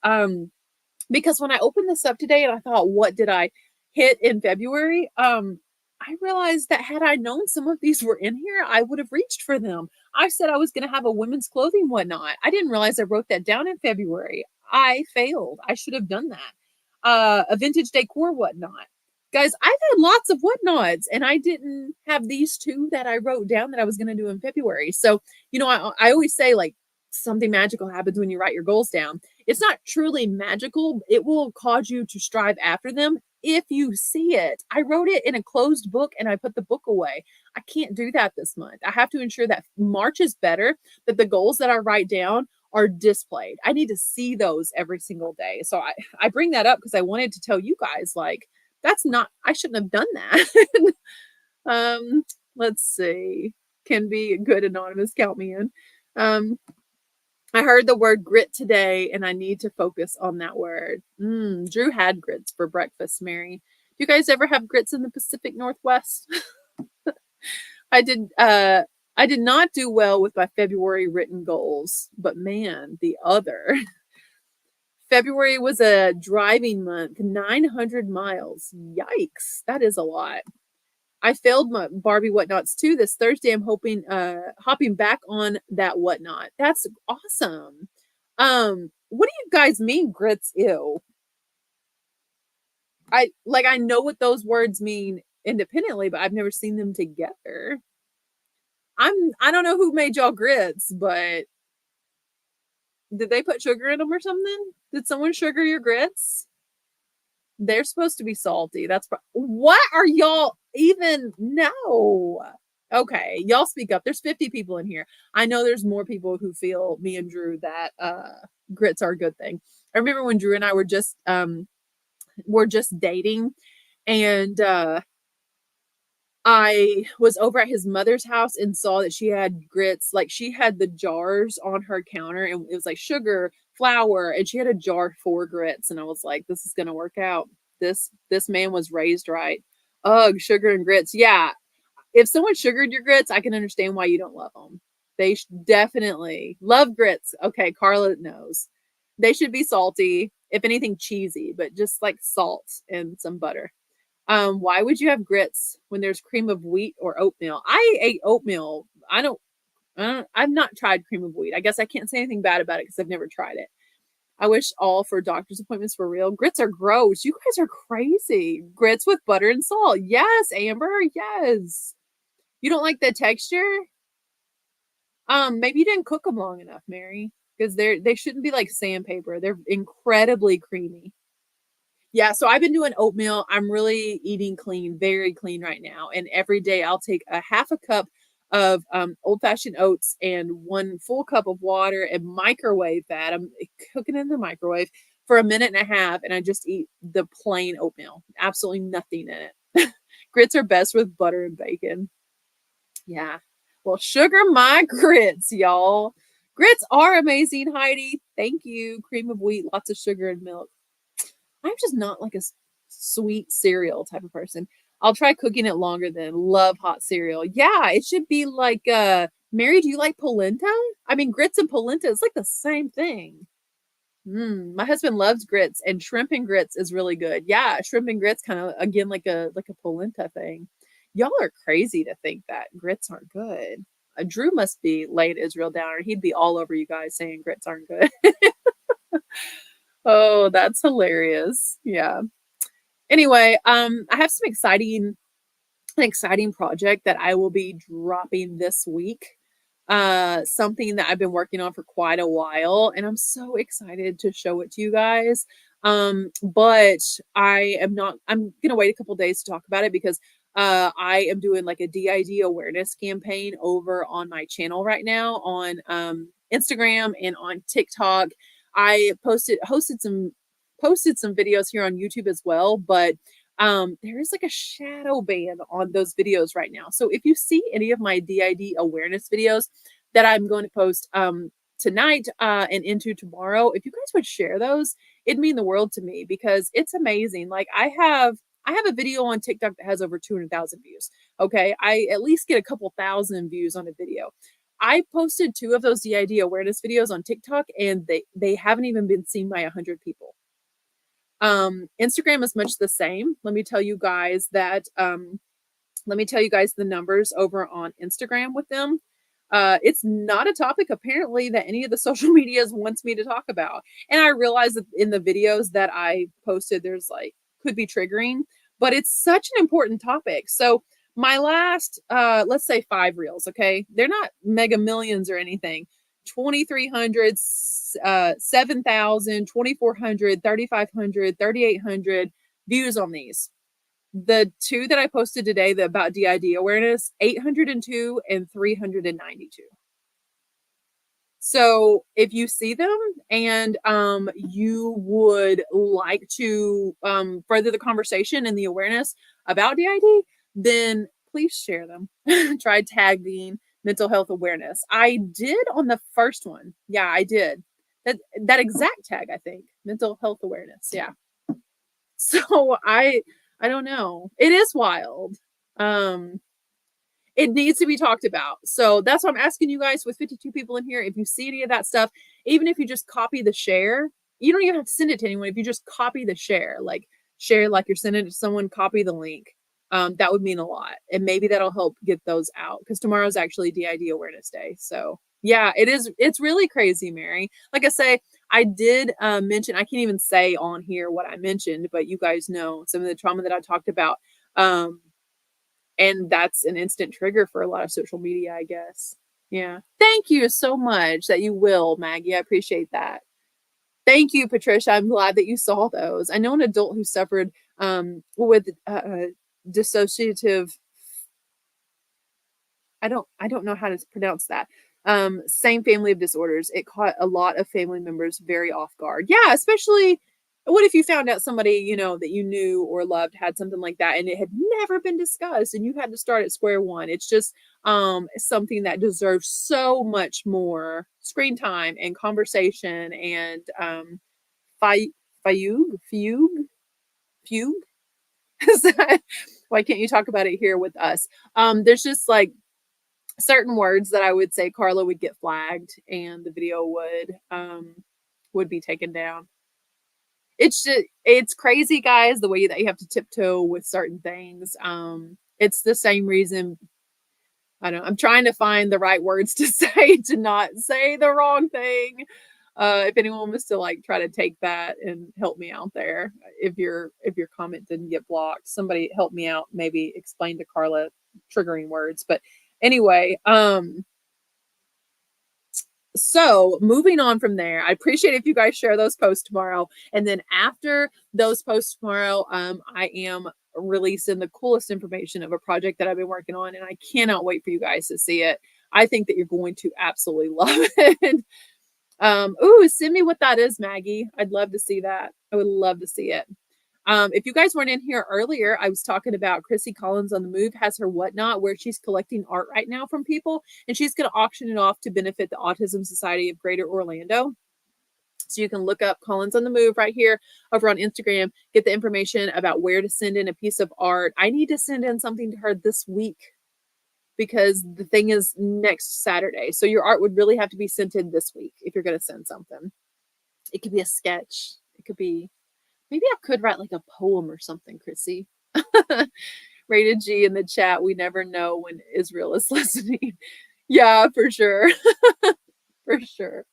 Because when I opened this up today and I thought, what did I hit in February? I realized that had I known some of these were in here, I would have reached for them. I said I was going to have a women's clothing whatnot. I didn't realize I wrote that down in February. I failed. I should have done that. A vintage decor whatnot. Guys, I've had lots of whatnots and I didn't have these two that I wrote down that I was going to do in February. So, I always say like something magical happens when you write your goals down. It's not truly magical. It will cause you to strive after them if you see it. I wrote it in a closed book and I put the book away. I can't do that this month. I have to ensure that March is better, that the goals that I write down are displayed. I need to see those every single day. So I bring that up because I wanted to tell you guys, like, that's not, I shouldn't have done that. Let's see. Can be good anonymous, count me in. I heard the word grit today and I need to focus on that word. Drew had grits for breakfast, Mary. Do you guys ever have grits in the Pacific Northwest? I did not do well with my February written goals, but man, the other. February was a driving month, 900 miles. Yikes, that is a lot. I failed my Barbie Whatnots too this Thursday. I'm hoping hopping back on that Whatnot. That's awesome. What do you guys mean grits ew? I know what those words mean independently, but I've never seen them together. I don't know who made y'all grits, but did they put sugar in them or something? Did someone sugar your grits? They're supposed to be salty. What are y'all even? No. Okay, y'all speak up. There's 50 people in here. I know there's more people who feel me and Drew that grits are a good thing. I remember when Drew and I were just dating, and I was over at his mother's house and saw that she had grits. Like, she had the jars on her counter and it was like sugar, flour, and she had a jar for grits. And I was like, this is going to work out. This man was raised right. Ugh, sugar and grits. Yeah. If someone sugared your grits, I can understand why you don't love them. They definitely love grits. Okay. Carla knows they should be salty. If anything, cheesy, but just like salt and some butter. Why would you have grits when there's cream of wheat or oatmeal? I ate oatmeal. I've not tried cream of wheat. I guess I can't say anything bad about it because I've never tried it. I wish all for doctor's appointments were real. Grits are gross. You guys are crazy. Grits with butter and salt. Yes, Amber. Yes. You don't like the texture? Maybe you didn't cook them long enough, Mary, because they shouldn't be like sandpaper. They're incredibly creamy. Yeah, so I've been doing oatmeal. I'm really eating clean, very clean right now. And every day I'll take a half a cup of old-fashioned oats and 1 full cup of water and microwave that. I'm cooking in the microwave for a minute and a half, and I just eat the plain oatmeal. Absolutely nothing in it. Grits are best with butter and bacon. Yeah. Well, sugar my grits, y'all. Grits are amazing, Heidi. Thank you. Cream of wheat, lots of sugar and milk. I'm just not like a sweet cereal type of person. I'll try cooking it longer than love hot cereal. Yeah, it should be like Mary, do you like polenta? I mean, grits and polenta is like the same thing. My husband loves grits, and shrimp and grits is really good. Yeah, shrimp and grits kind of again like a polenta thing. Y'all are crazy to think that grits aren't good. Drew must be laying Israel down, or he'd be all over you guys saying grits aren't good. Oh, that's hilarious. Yeah. Anyway, I have an exciting project that I will be dropping this week. Something that I've been working on for quite a while, and I'm so excited to show it to you guys. But I'm gonna wait a couple days to talk about it because I am doing like a DID awareness campaign over on my channel right now on Instagram and on TikTok. I posted some videos here on YouTube as well, but there is like a shadow ban on those videos right now. So if you see any of my DID awareness videos that I'm going to post tonight and into tomorrow, if you guys would share those, it'd mean the world to me because it's amazing. Like I have a video on TikTok that has over 200,000 views. Okay, I at least get a couple thousand views on a video. I posted 2 of those DID awareness videos on TikTok, and they haven't even been seen by 100 people. Instagram is much the same. Let me tell you guys the numbers over on Instagram with them. It's not a topic apparently that any of the social medias wants me to talk about. And I realize that in the videos that I posted, there's like could be triggering, but it's such an important topic. So my last, let's say 5 reels, okay? They're not mega millions or anything. 2,300, 7,000, 2,400, 3,500, 3,800 views on these. The two that I posted today about DID awareness, 802 and 392. So if you see them and you would like to further the conversation and the awareness about DID, then please share them. Try tagging mental health awareness. I did on the first one. Yeah, I did. That exact tag, I think. Mental health awareness. Yeah. So I don't know. It is wild. It needs to be talked about. So that's why I'm asking you guys with 52 people in here. If you see any of that stuff, even if you just copy the share, you don't even have to send it to anyone. If you just copy the share, like share, like you're sending it to someone, copy the link. That would mean a lot. And maybe that'll help get those out because tomorrow's actually DID Awareness Day. So yeah, it is. It's really crazy, Mary. Like I say, I did mention, I can't even say on here what I mentioned, but you guys know some of the trauma that I talked about. And that's an instant trigger for a lot of social media, I guess. Yeah. Thank you so much that you will, Maggie. I appreciate that. Thank you, Patricia. I'm glad that you saw those. I know an adult who suffered with dissociative. I don't know how to pronounce that. Same family of disorders. It caught a lot of family members very off guard. Yeah, especially what if you found out somebody, you know, that you knew or loved had something like that and it had never been discussed and you had to start at square one. It's just something that deserves so much more screen time and conversation and fi- fugue. Why can't you talk about it here with us? There's just like certain words that I would say Carla would get flagged and the video would be taken down. It's crazy, guys, the way that you have to tiptoe with certain things. It's the same reason I'm trying to find the right words to say to not say the wrong thing. If anyone was to like try to take that and help me out there, if your comment didn't get blocked, somebody help me out, maybe explain to Carla triggering words. But anyway, so moving on from there, I appreciate if you guys share those posts tomorrow. And then after those posts tomorrow, I am releasing the coolest information of a project that I've been working on, and I cannot wait for you guys to see it. I think that you're going to absolutely love it. Ooh, send me what that is, Maggie. I'd love to see that. I would love to see it. If you guys weren't in here earlier, I was talking about Chrissy Collins on the Move has her whatnot where she's collecting art right now from people and she's going to auction it off to benefit the Autism Society of Greater Orlando. So you can look up Collins on the Move right here over on Instagram, get the information about where to send in a piece of art. I need to send in something to her this week because the thing is next Saturday. So your art would really have to be sent in this week if you're going to send something. It could be a sketch. It could be maybe I could write like a poem or something, Chrissy. Rated G in the chat. We never know when Israel is listening. Yeah, for sure. For sure.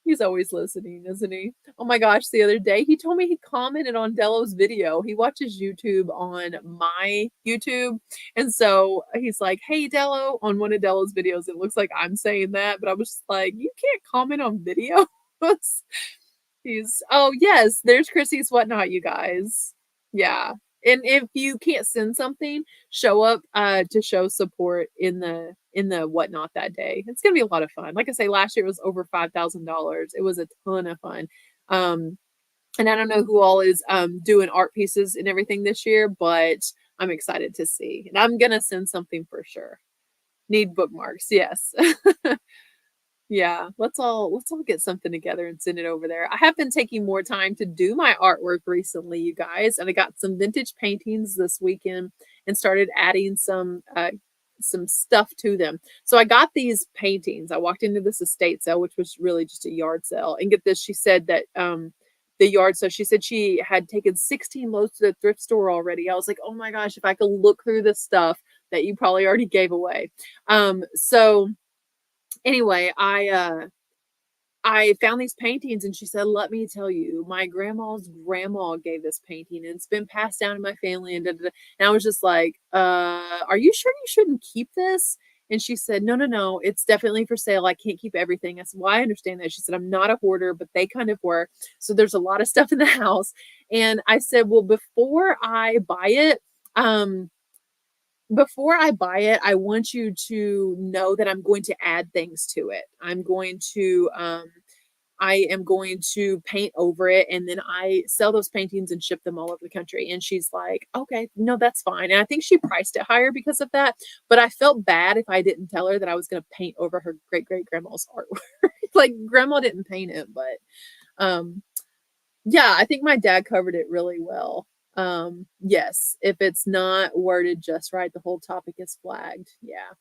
He's always listening, isn't he? Oh my gosh, the other day he told me he commented on Delo's video. He watches YouTube on my YouTube. And so he's like, hey, Delo, on one of Delo's videos. It looks like I'm saying that, but I was just like, you can't comment on videos. Oh yes, there's Chrissy's whatnot, you guys. Yeah. And if you can't send something, show up to show support in the whatnot that day. It's gonna be a lot of fun. Like I say, last year it was over $5,000. It was a ton of fun. And I don't know who all is doing art pieces and everything this year, but I'm excited to see. And I'm gonna send something for sure. Need bookmarks, yes. Yeah, let's all get something together and send it over there. I have been taking more time to do my artwork recently, you guys, and I got some vintage paintings this weekend and started adding some stuff to them. So I got these paintings. I walked into this estate sale, which was really just a yard sale. And get this, she said that the yard sale, she said she had taken 16 loads to the thrift store already. I was like, oh my gosh, if I could look through this stuff that you probably already gave away. So anyway, I found these paintings and she said, let me tell you, my grandma's grandma gave this painting and it's been passed down in my family and da, da, da. And I was just like, are you sure you shouldn't keep this? And she said, no, no, no, it's definitely for sale. I can't keep everything. I said, well, I understand that. She said, I'm not a hoarder, but they kind of were. So there's a lot of stuff in the house. And I said, well, um, before I buy it, I want you to know that I'm going to add things to it. I am going to paint over it, and then I sell those paintings and ship them all over the country. And she's like, okay, no, that's fine. And I think she priced it higher because of that. But I felt bad if I didn't tell her that I was going to paint over her great great grandma's artwork. Like grandma didn't paint it, but um, yeah, I think my dad covered it really well. Yes, if it's not worded just right, the whole topic is flagged. Yeah.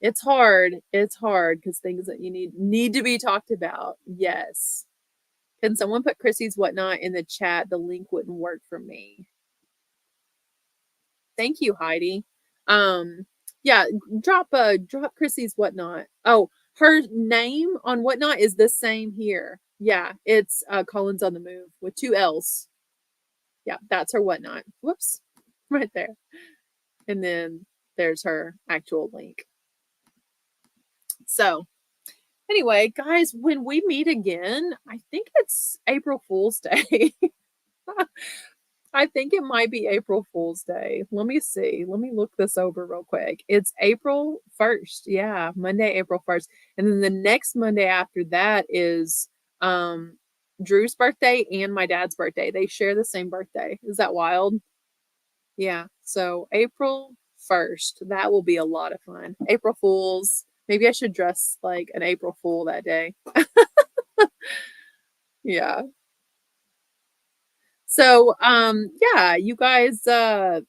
It's hard. It's hard because things that you need to be talked about. Yes. Can someone put Chrissy's whatnot in the chat? The link wouldn't work for me. Thank you, Heidi. Um, yeah, drop Chrissy's whatnot. Oh, her name on whatnot is the same here. Yeah, it's Collins on the Move with two L's. Yeah, that's her whatnot. Whoops. Right there. And then there's her actual link. So anyway, guys, when we meet again, I think it's April Fool's Day. I think it might be April Fool's Day. Let me see. Let me look this over real quick. It's April 1st. Yeah, Monday, April 1st. And then the next Monday after that is Drew's birthday and my dad's birthday. They share the same birthday. Is that wild? Yeah. So April 1st. That will be a lot of fun. April Fools. Maybe I should dress like an April Fool that day. Yeah. So yeah, you guys the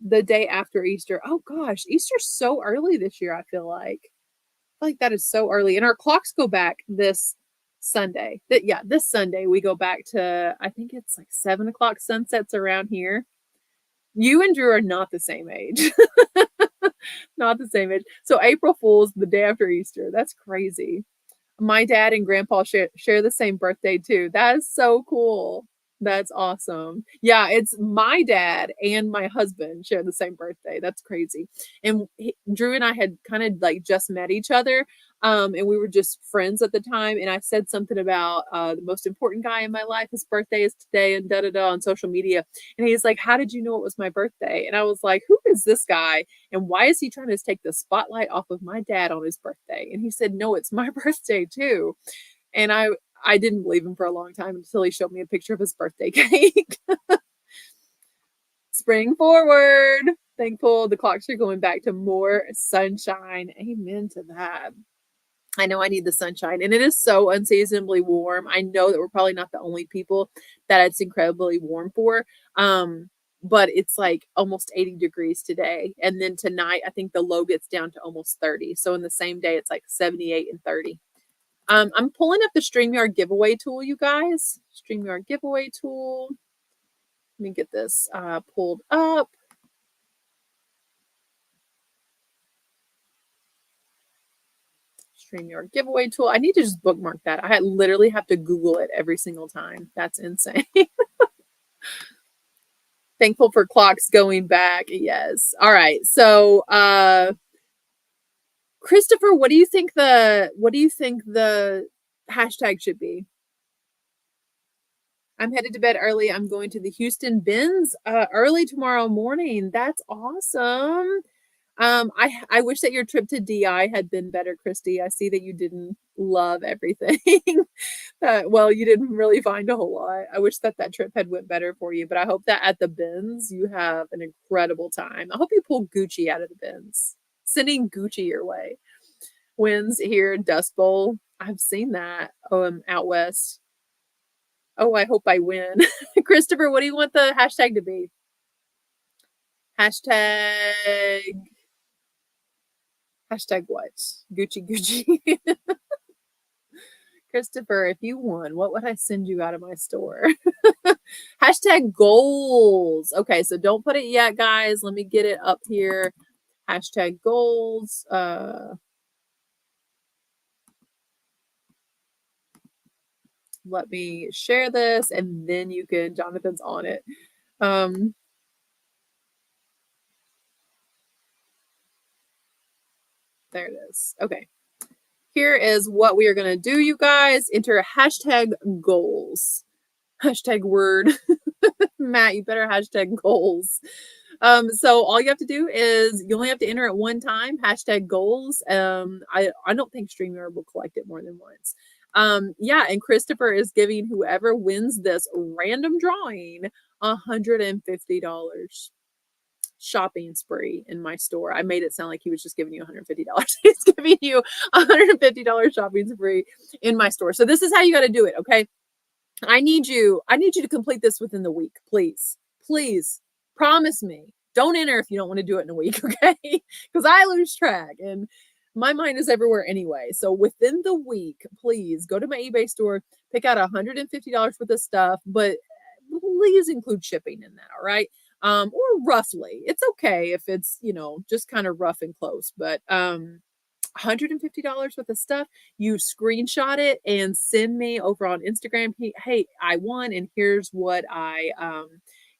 day after Easter. Oh gosh, Easter's so early this year, I feel like. I feel like that is so early. And our clocks go back this Sunday. Yeah, this Sunday we go back to I think it's like 7 o'clock sunsets around here. You and Drew are not the same age. Not the same age. So April Fool's the day after Easter. That's crazy. My dad and grandpa share the same birthday too. That is so cool. That's awesome. Yeah, it's my dad and my husband share the same birthday. That's crazy. And Drew and I had kind of like just met each other. And we were just friends at the time. And I said something about the most important guy in my life. His birthday is today, and da da da on social media. And he's like, "How did you know it was my birthday?" And I was like, "Who is this guy? And why is he trying to take the spotlight off of my dad on his birthday?" And he said, "No, it's my birthday too." And I didn't believe him for a long time until he showed me a picture of his birthday cake. Spring forward. Thankful the clocks are going back to more sunshine. Amen to that. I know I need the sunshine, and it is so unseasonably warm. I know that we're probably not the only people that it's incredibly warm for. But it's like almost 80 degrees today. And then tonight, I think the low gets down to almost 30. So in the same day, it's like 78 and 30. I'm pulling up the StreamYard giveaway tool, you guys. StreamYard giveaway tool. Let me get this pulled up. StreamYard giveaway tool. I need to just bookmark that. I literally have to Google it every single time. That's insane. Thankful for clocks going back. Yes. All right. So Christopher, what do you think the hashtag should be? I'm headed to bed early. I'm going to the Houston Bins early tomorrow morning. That's awesome. I wish that your trip to DI had been better, Christy. I see that you didn't love everything. Well, you didn't really find a whole lot. I wish that trip had went better for you, but I hope that at the bins you have an incredible time. I hope you pull Gucci out of the bins. Sending Gucci your way. Wins here, Dust Bowl. I've seen that out west. Oh, I hope I win. Christopher, what do you want the hashtag to be? Hashtag what? Gucci. Christopher, if you won, what would I send you out of my store? Hashtag goals. Okay, so don't put it yet, guys. Let me get it up here. Hashtag goals. Let me share this, and then you can, Jonathan's on it. And There it is. Okay. Here is what we are going to do, you guys. Enter hashtag goals. Hashtag word. Matt, you better hashtag goals. So all you have to do is you only have to enter it one time, hashtag goals. I don't think StreamYard will collect it more than once. Yeah, and Christopher is giving whoever wins this random drawing $150 shopping spree in my store. I made it sound like he was just giving you $150. He's giving you $150 shopping spree in my store. So this is how you got to do it, okay? I need you to complete this within the week, please. Please. Promise me. Don't enter if you don't want to do it in a week, okay? Because I lose track and my mind is everywhere anyway. So within the week, please go to my eBay store, pick out $150 worth of stuff, but please include shipping in that, all right? Or roughly. It's okay if it's, just kind of rough and close, but $150 worth of stuff. You screenshot it and send me over on Instagram. Hey, I won, and here's what I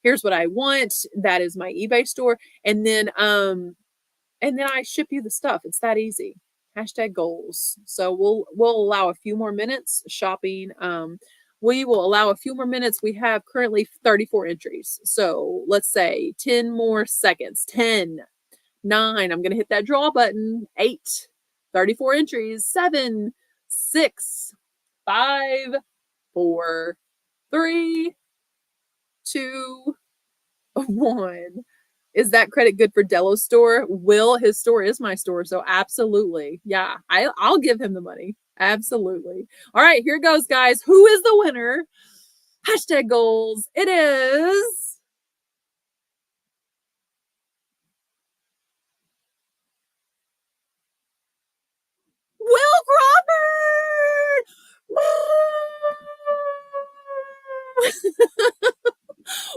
want. That is my eBay store, and then I ship you the stuff. It's that easy. Hashtag goals. So we'll allow a few more minutes shopping. We will allow a few more minutes. We have currently 34 entries. So let's say 10 more seconds. 10, 9. I'm going to hit that draw button. 8, 34 entries. 7, 6, 5, 4, 3, 2, 1. Is that credit good for Delo's store? Will, his store is my store, so absolutely. Yeah, I'll give him the money. Absolutely. All right, here goes, guys. Who is the winner? Hashtag goals. It is Will Crawford.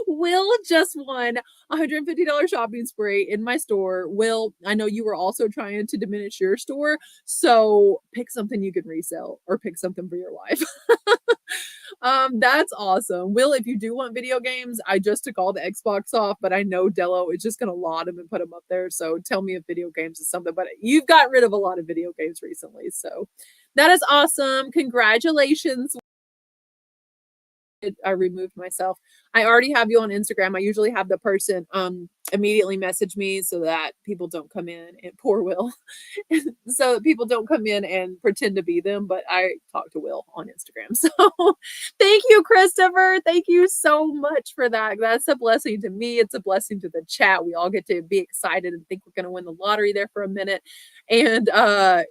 Will just won $150 shopping spree in my store. Will, I know you were also trying to diminish your store, so pick something you can resell or pick something for your wife. That's awesome. Will, if you do want video games, I just took all the Xbox off, but I know Delo is just gonna lot them and put them up there. So tell me if video games is something, but you've got rid of a lot of video games recently. So that is awesome. Congratulations. I removed myself. I already have you on Instagram. I usually have the person immediately message me so that people don't come in and poor Will. So that people don't come in and pretend to be them, but I talk to Will on Instagram. So thank you, Christopher. Thank you so much for that. That's a blessing to me. It's a blessing to the chat. We all get to be excited and think we're going to win the lottery there for a minute. And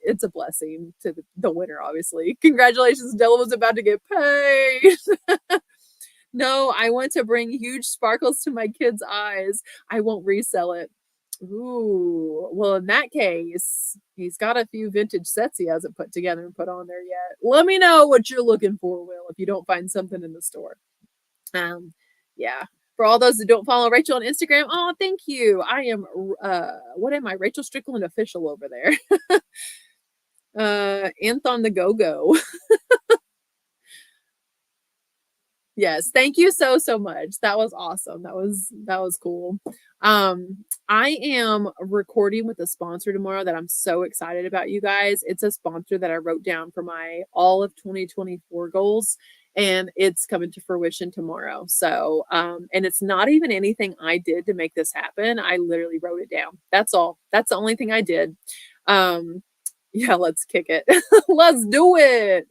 it's a blessing to the winner, obviously. Congratulations. Della was about to get paid. No, I want to bring huge sparkles to my kids' eyes. I won't resell it. Ooh, well, in that case, he's got a few vintage sets he hasn't put together and put on there yet. Let me know what you're looking for, Will, if you don't find something in the store. Yeah. For all those that don't follow Rachel on Instagram, oh, thank you. I am, what am I? Rachel Strickland official over there. Anthon the Go-Go. Yes, thank you so much. That was awesome. That was cool. I am recording with a sponsor tomorrow that I'm so excited about, you guys. It's a sponsor that I wrote down for my all of 2024 goals, and it's coming to fruition tomorrow. So, and it's not even anything I did to make this happen. I literally wrote it down. That's all. That's the only thing I did. Yeah, let's kick it. Let's do it.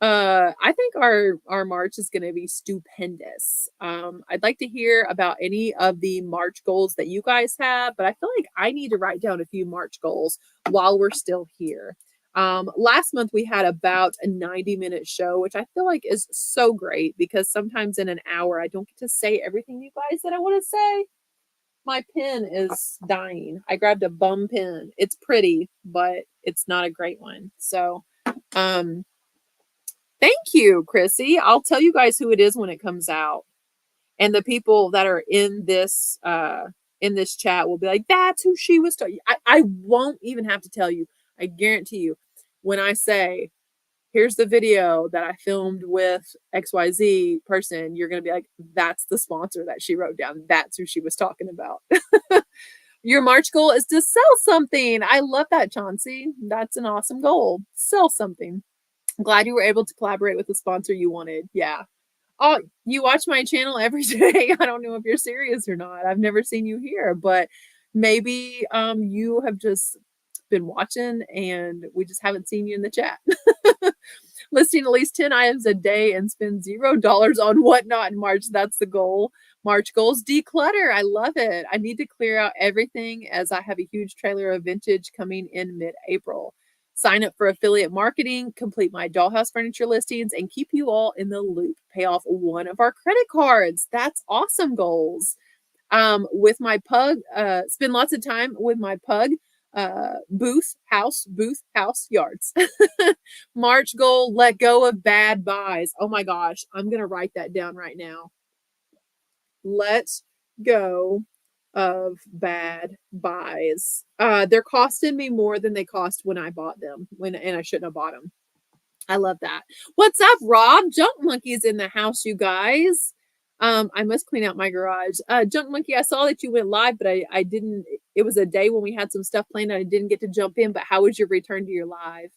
I think our March is going to be stupendous. I'd like to hear about any of the March goals that you guys have, but I feel like I need to write down a few March goals while we're still here. Last month we had about a 90-minute show, which I feel like is so great because sometimes in an hour I don't get to say everything you guys that I want to say. My pen is dying. I grabbed a bum pen. It's pretty, but it's not a great one. So, thank you, Chrissy. I'll tell you guys who it is when it comes out. And the people that are in this chat will be like, that's who she was talking. I won't even have to tell you. I guarantee you. When I say, here's the video that I filmed with XYZ person, you're going to be like, that's the sponsor that she wrote down. That's who she was talking about. Your March goal is to sell something. I love that, Chauncey. That's an awesome goal. Sell something. I'm glad you were able to collaborate with the sponsor you wanted. Yeah. Oh, you watch my channel every day. I don't know if you're serious or not. I've never seen you here, but maybe you have just been watching and we just haven't seen you in the chat. Listing at least 10 items a day and spend $0 on whatnot in March. That's the goal. March goals, declutter. I love it. I need to clear out everything as I have a huge trailer of vintage coming in mid-April. Sign up for affiliate marketing, complete my dollhouse furniture listings, and keep you all in the loop. Pay off one of our credit cards. That's awesome goals. With my pug, spend lots of time with my pug, booth, house, yards. March goal, let go of bad buys. Oh my gosh, I'm going to write that down right now. Let go of bad buys. They're costing me more than they cost when I bought them, and I shouldn't have bought them. I love that. What's up, Rob? Junk Monkey's in the house, you guys. I must clean out my garage. Junk Monkey, I saw that you went live, but I didn't. It was a day when we had some stuff planned and I didn't get to jump in. But how was your return to your live?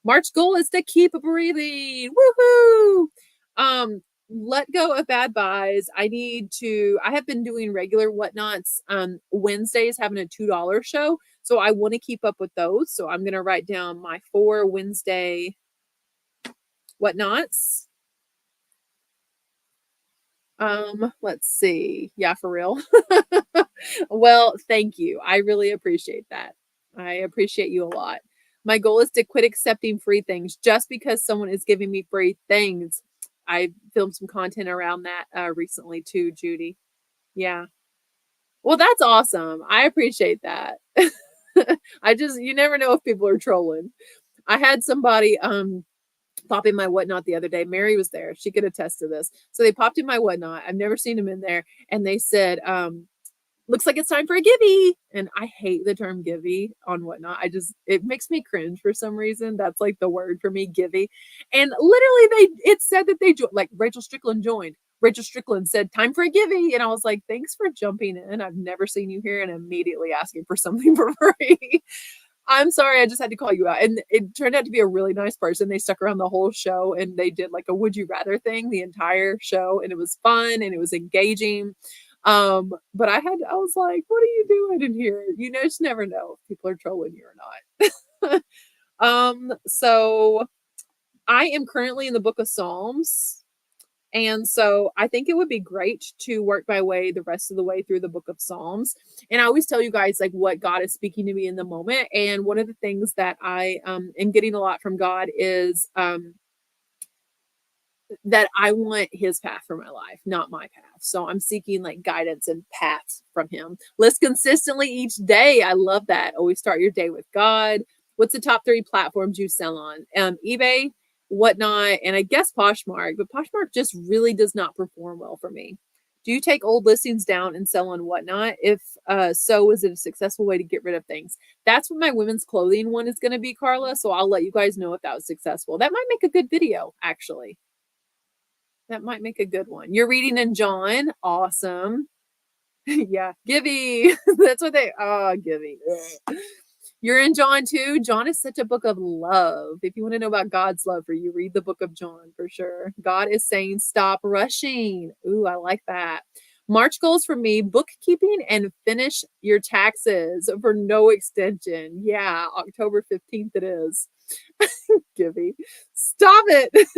March goal is to keep breathing. Woohoo! Let go of bad buys. I have been doing regular whatnots. Wednesdays having a $2 show. So I want to keep up with those. So I'm going to write down my 4 Wednesday whatnots. Let's see. Yeah, for real. Well, thank you. I really appreciate that. I appreciate you a lot. My goal is to quit accepting free things just because someone is giving me free things. I filmed some content around that recently too, Judy. Yeah. Well, that's awesome. I appreciate that. You never know if people are trolling. I had somebody pop in my whatnot the other day. Mary was there. She could attest to this. So they popped in my whatnot. I've never seen them in there. And they said, looks like it's time for a givey. And I hate the term givey on whatnot. It makes me cringe for some reason. That's like the word for me, givey. And literally it said that they like Rachel Strickland joined. Rachel Strickland said, time for a givey. And I was like, thanks for jumping in. I've never seen you here and immediately asking for something for free. I'm sorry, I just had to call you out. And it turned out to be a really nice person. They stuck around the whole show and they did like a would you rather thing the entire show. And it was fun and it was engaging. But I was like, what are you doing in here? You just never know if people are trolling you or not. So I am currently in the book of Psalms. And so I think it would be great to work my way the rest of the way through the book of Psalms. And I always tell you guys like what God is speaking to me in the moment. And one of the things that I am getting a lot from God is that I want his path for my life, not my path. So I'm seeking like guidance and paths from him. List consistently each day. I love that. Always start your day with God. What's the top 3 platforms you sell on? eBay, whatnot, and I guess Poshmark, but Poshmark just really does not perform well for me. Do you take old listings down and sell on whatnot? If so, is it a successful way to get rid of things? That's what my women's clothing one is going to be, Carla. So I'll let you guys know if that was successful. That might make a good video, actually. That might make a good one. You're reading in John. Awesome. Yeah. Givey. That's what Givey. You're in John too. John is such a book of love. If you want to know about God's love for you, read the book of John for sure. God is saying, stop rushing. Ooh, I like that. March goals for me, bookkeeping and finish your taxes for no extension. Yeah, October 15th it is. Givey. Stop it.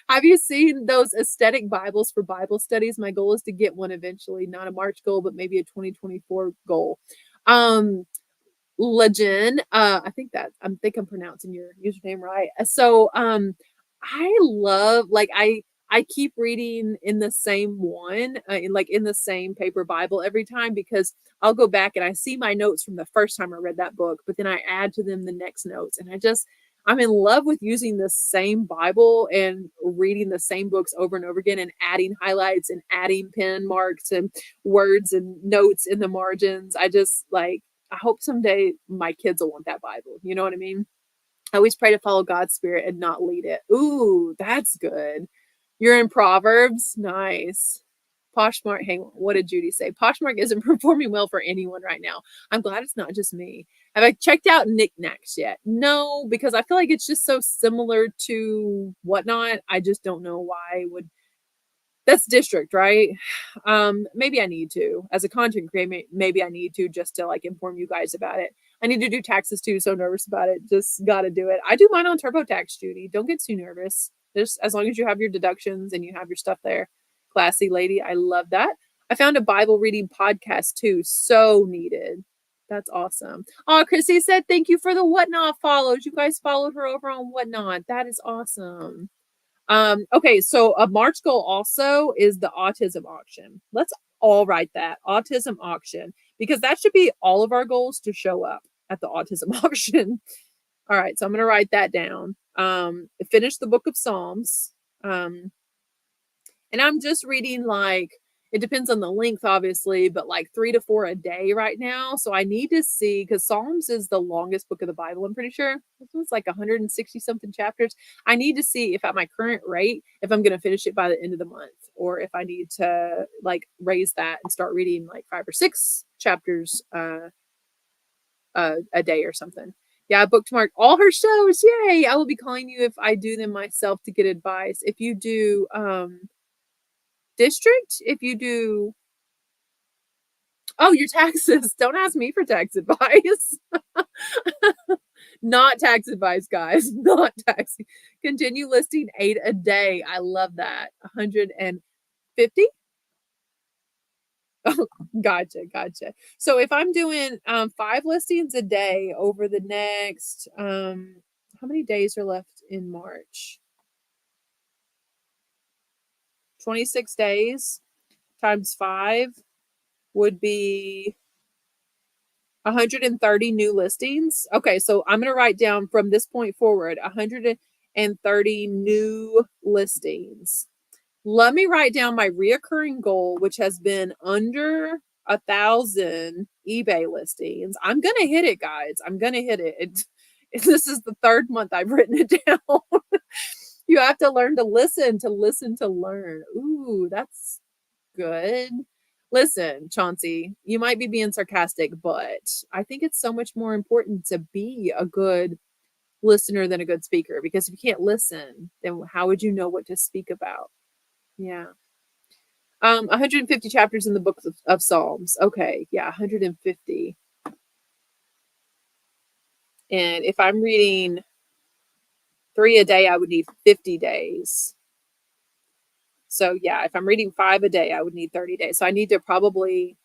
Have you seen those aesthetic Bibles for Bible studies? My goal is to get one eventually, not a March goal, but maybe a 2024 goal. Legend, I think I'm pronouncing your username right. So, I love I keep reading in the same one, in the same paper Bible every time because I'll go back and I see my notes from the first time I read that book, but then I add to them the next notes, and I'm in love with using the same Bible and reading the same books over and over again and adding highlights and adding pen marks and words and notes in the margins. I hope someday my kids will want that Bible. You know what I mean? I always pray to follow God's spirit and not lead it. Ooh, that's good. You're in Proverbs. Nice. Poshmark, hang on, what did Judy say? Poshmark isn't performing well for anyone right now. I'm glad it's not just me. Have I checked out Knickknacks yet? No, because I feel like it's just so similar to Whatnot. I just don't know why I would. That's district, right? Maybe I need to. As a content creator, maybe I need to just to like inform you guys about it. I need to do taxes too, so nervous about it. Just gotta do it. I do mine on TurboTax, Judy. Don't get too nervous. Just as long as you have your deductions and you have your stuff there. Classy lady. I love that. I found a Bible reading podcast too. So needed. That's awesome. Oh, Chrissy said thank you for the Whatnot follows. You guys followed her over on Whatnot. That is awesome. Okay, so a March goal also is the autism auction. Let's all write that autism auction because that should be all of our goals to show up at the autism auction. All right, so I'm going to write that down. Finish the book of Psalms. And I'm just reading like, it depends on the length, obviously, but like 3 to 4 a day right now. So I need to see, because Psalms is the longest book of the Bible, I'm pretty sure. This one's like 160 something chapters. I need to see if at my current rate, if I'm going to finish it by the end of the month, or if I need to like raise that and start reading like 5 or 6 chapters a day or something. Yeah, I bookmarked all her shows. Yay! I will be calling you if I do them myself to get advice. If you do district, if you do your taxes, don't ask me for tax advice. Not tax advice, guys. Not tax. Continue listing 8 a day. I love that. 150. Oh, gotcha. So if I'm doing 5 listings a day over the next how many days are left in March? 26 days times 5 would be 130 new listings. Okay, so I'm going to write down from this point forward 130 new listings. Let me write down my reoccurring goal, which has been under 1,000 eBay listings. I'm going to hit it, guys. I'm going to hit it. This is the 3rd month I've written it down. You have to learn to listen, to learn. Ooh, that's good. Listen, Chauncey, you might be being sarcastic, but I think it's so much more important to be a good listener than a good speaker, because if you can't listen, then how would you know what to speak about? Yeah. 150 chapters in the book of Psalms. Okay, yeah, 150. And if I'm reading 3 a day, I would need 50 days. So yeah, if I'm reading 5 a day, I would need 30 days. So I need to probably,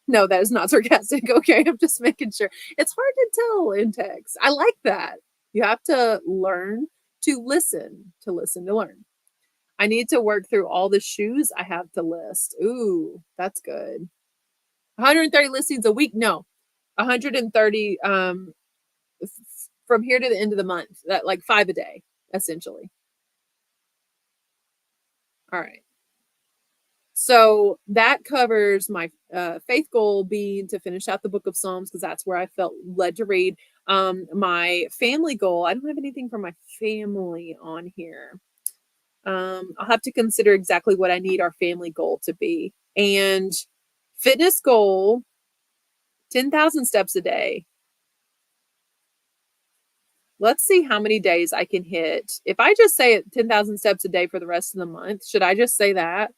no, that is not sarcastic. Okay, I'm just making sure. It's hard to tell in text. I like that. You have to learn to listen, to learn. I need to work through all the shoes I have to list. Ooh, that's good. 130 listings a week? No. 130 from here to the end of the month. That like 5 a day, essentially. All right. So that covers my faith goal being to finish out the book of Psalms, because that's where I felt led to read. My family goal, I don't have anything for my family on here. I'll have to consider exactly what I need our family goal to be. And fitness goal, 10,000 steps a day. Let's see how many days I can hit. If I just say 10,000 steps a day for the rest of the month, should I just say that?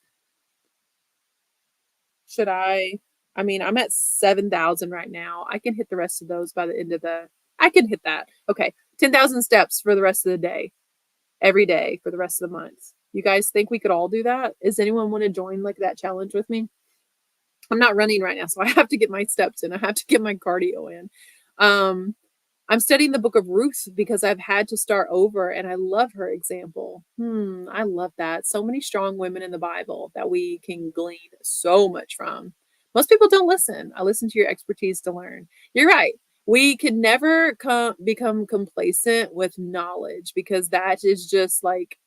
Should I? I mean, I'm at 7,000 right now. I can hit the rest of those by the end of I can hit that. Okay. 10,000 steps for the rest of the day, every day for the rest of the month. You guys think we could all do that? Does anyone want to join like that challenge with me? I'm not running right now, so I have to get my steps in. I have to get my cardio in. I'm studying the book of Ruth because I've had to start over, and I love her example. I love that. So many strong women in the Bible that we can glean so much from. Most people don't listen. I listen to your expertise to learn. You're right. We can never become complacent with knowledge, because that is just like,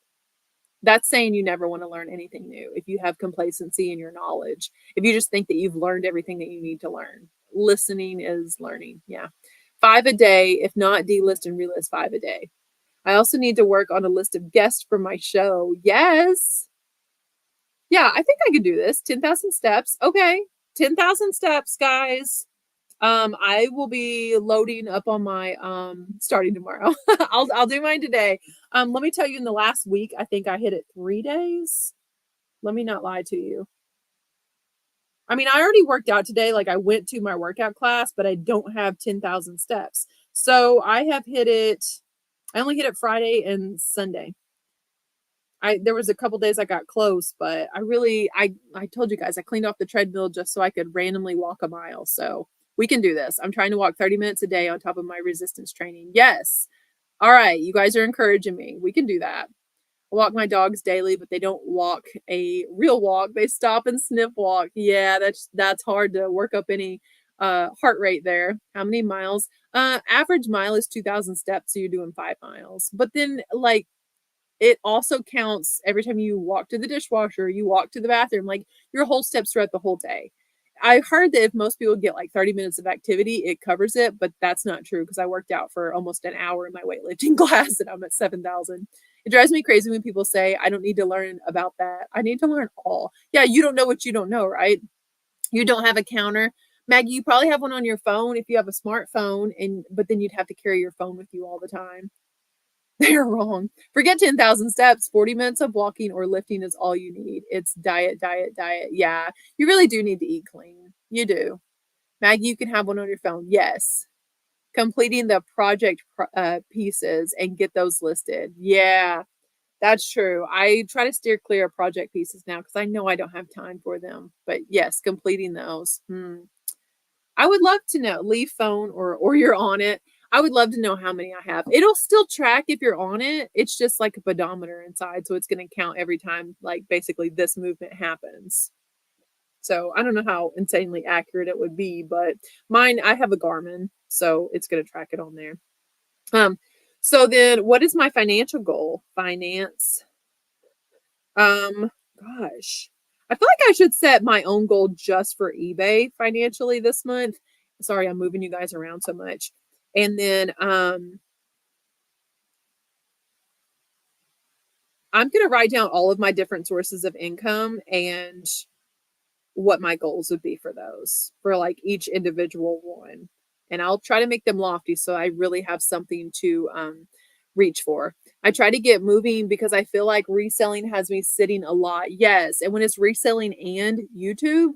that's saying you never want to learn anything new. If you have complacency in your knowledge, if you just think that you've learned everything that you need to learn, listening is learning. Yeah. 5 a day, if not delist and relist 5 a day. I also need to work on a list of guests for my show. Yes. Yeah, I think I could do this. 10,000 steps. Okay. 10,000 steps, guys. I will be loading up on my starting tomorrow. I'll do mine today. Let me tell you, in the last week, I think I hit it 3 days. Let me not lie to you. I mean, I already worked out today. Like, I went to my workout class, but I don't have 10,000 steps. So I have hit it. I only hit it Friday and Sunday. There was a couple days I got close, but I told you guys I cleaned off the treadmill just so I could randomly walk a mile. So we can do this. I'm trying to walk 30 minutes a day on top of my resistance training. Yes. All right. You guys are encouraging me. We can do that. I walk my dogs daily, but they don't walk a real walk. They stop and sniff walk. Yeah, that's hard to work up any heart rate there. How many miles? Average mile is 2,000 steps, so you're doing 5 miles. But then, like, it also counts every time you walk to the dishwasher, you walk to the bathroom, like, your whole steps throughout the whole day. I heard that if most people get like 30 minutes of activity, it covers it, but that's not true because I worked out for almost an hour in my weightlifting class and I'm at 7,000. It drives me crazy when people say, I don't need to learn about that. I need to learn all. Yeah, you don't know what you don't know, right? You don't have a counter. Maggie, you probably have one on your phone if you have a smartphone, but then you'd have to carry your phone with you all the time. They're wrong. Forget 10,000 steps. 40 minutes of walking or lifting is all you need. It's diet, diet, diet. Yeah, you really do need to eat clean. You do. Maggie, you can have one on your phone. Yes. Completing the project pieces and get those listed. Yeah, that's true. I try to steer clear of project pieces now because I know I don't have time for them. But yes, completing those. I would love to know. Leave phone or you're on it. I would love to know how many I have. It'll still track if you're on it. It's just like a pedometer inside, so it's going to count every time, like, basically this movement happens. So I don't know how insanely accurate it would be, but mine, I have a Garmin, so it's going to track it on there. So then what is my financial goal? Finance. Gosh. I feel like I should set my own goal just for eBay financially this month. Sorry, I'm moving you guys around so much. And then I'm going to write down all of my different sources of income and what my goals would be for those, for like each individual one. And I'll try to make them lofty so I really have something to reach for. I try to get moving because I feel like reselling has me sitting a lot. Yes. And when it's reselling and YouTube,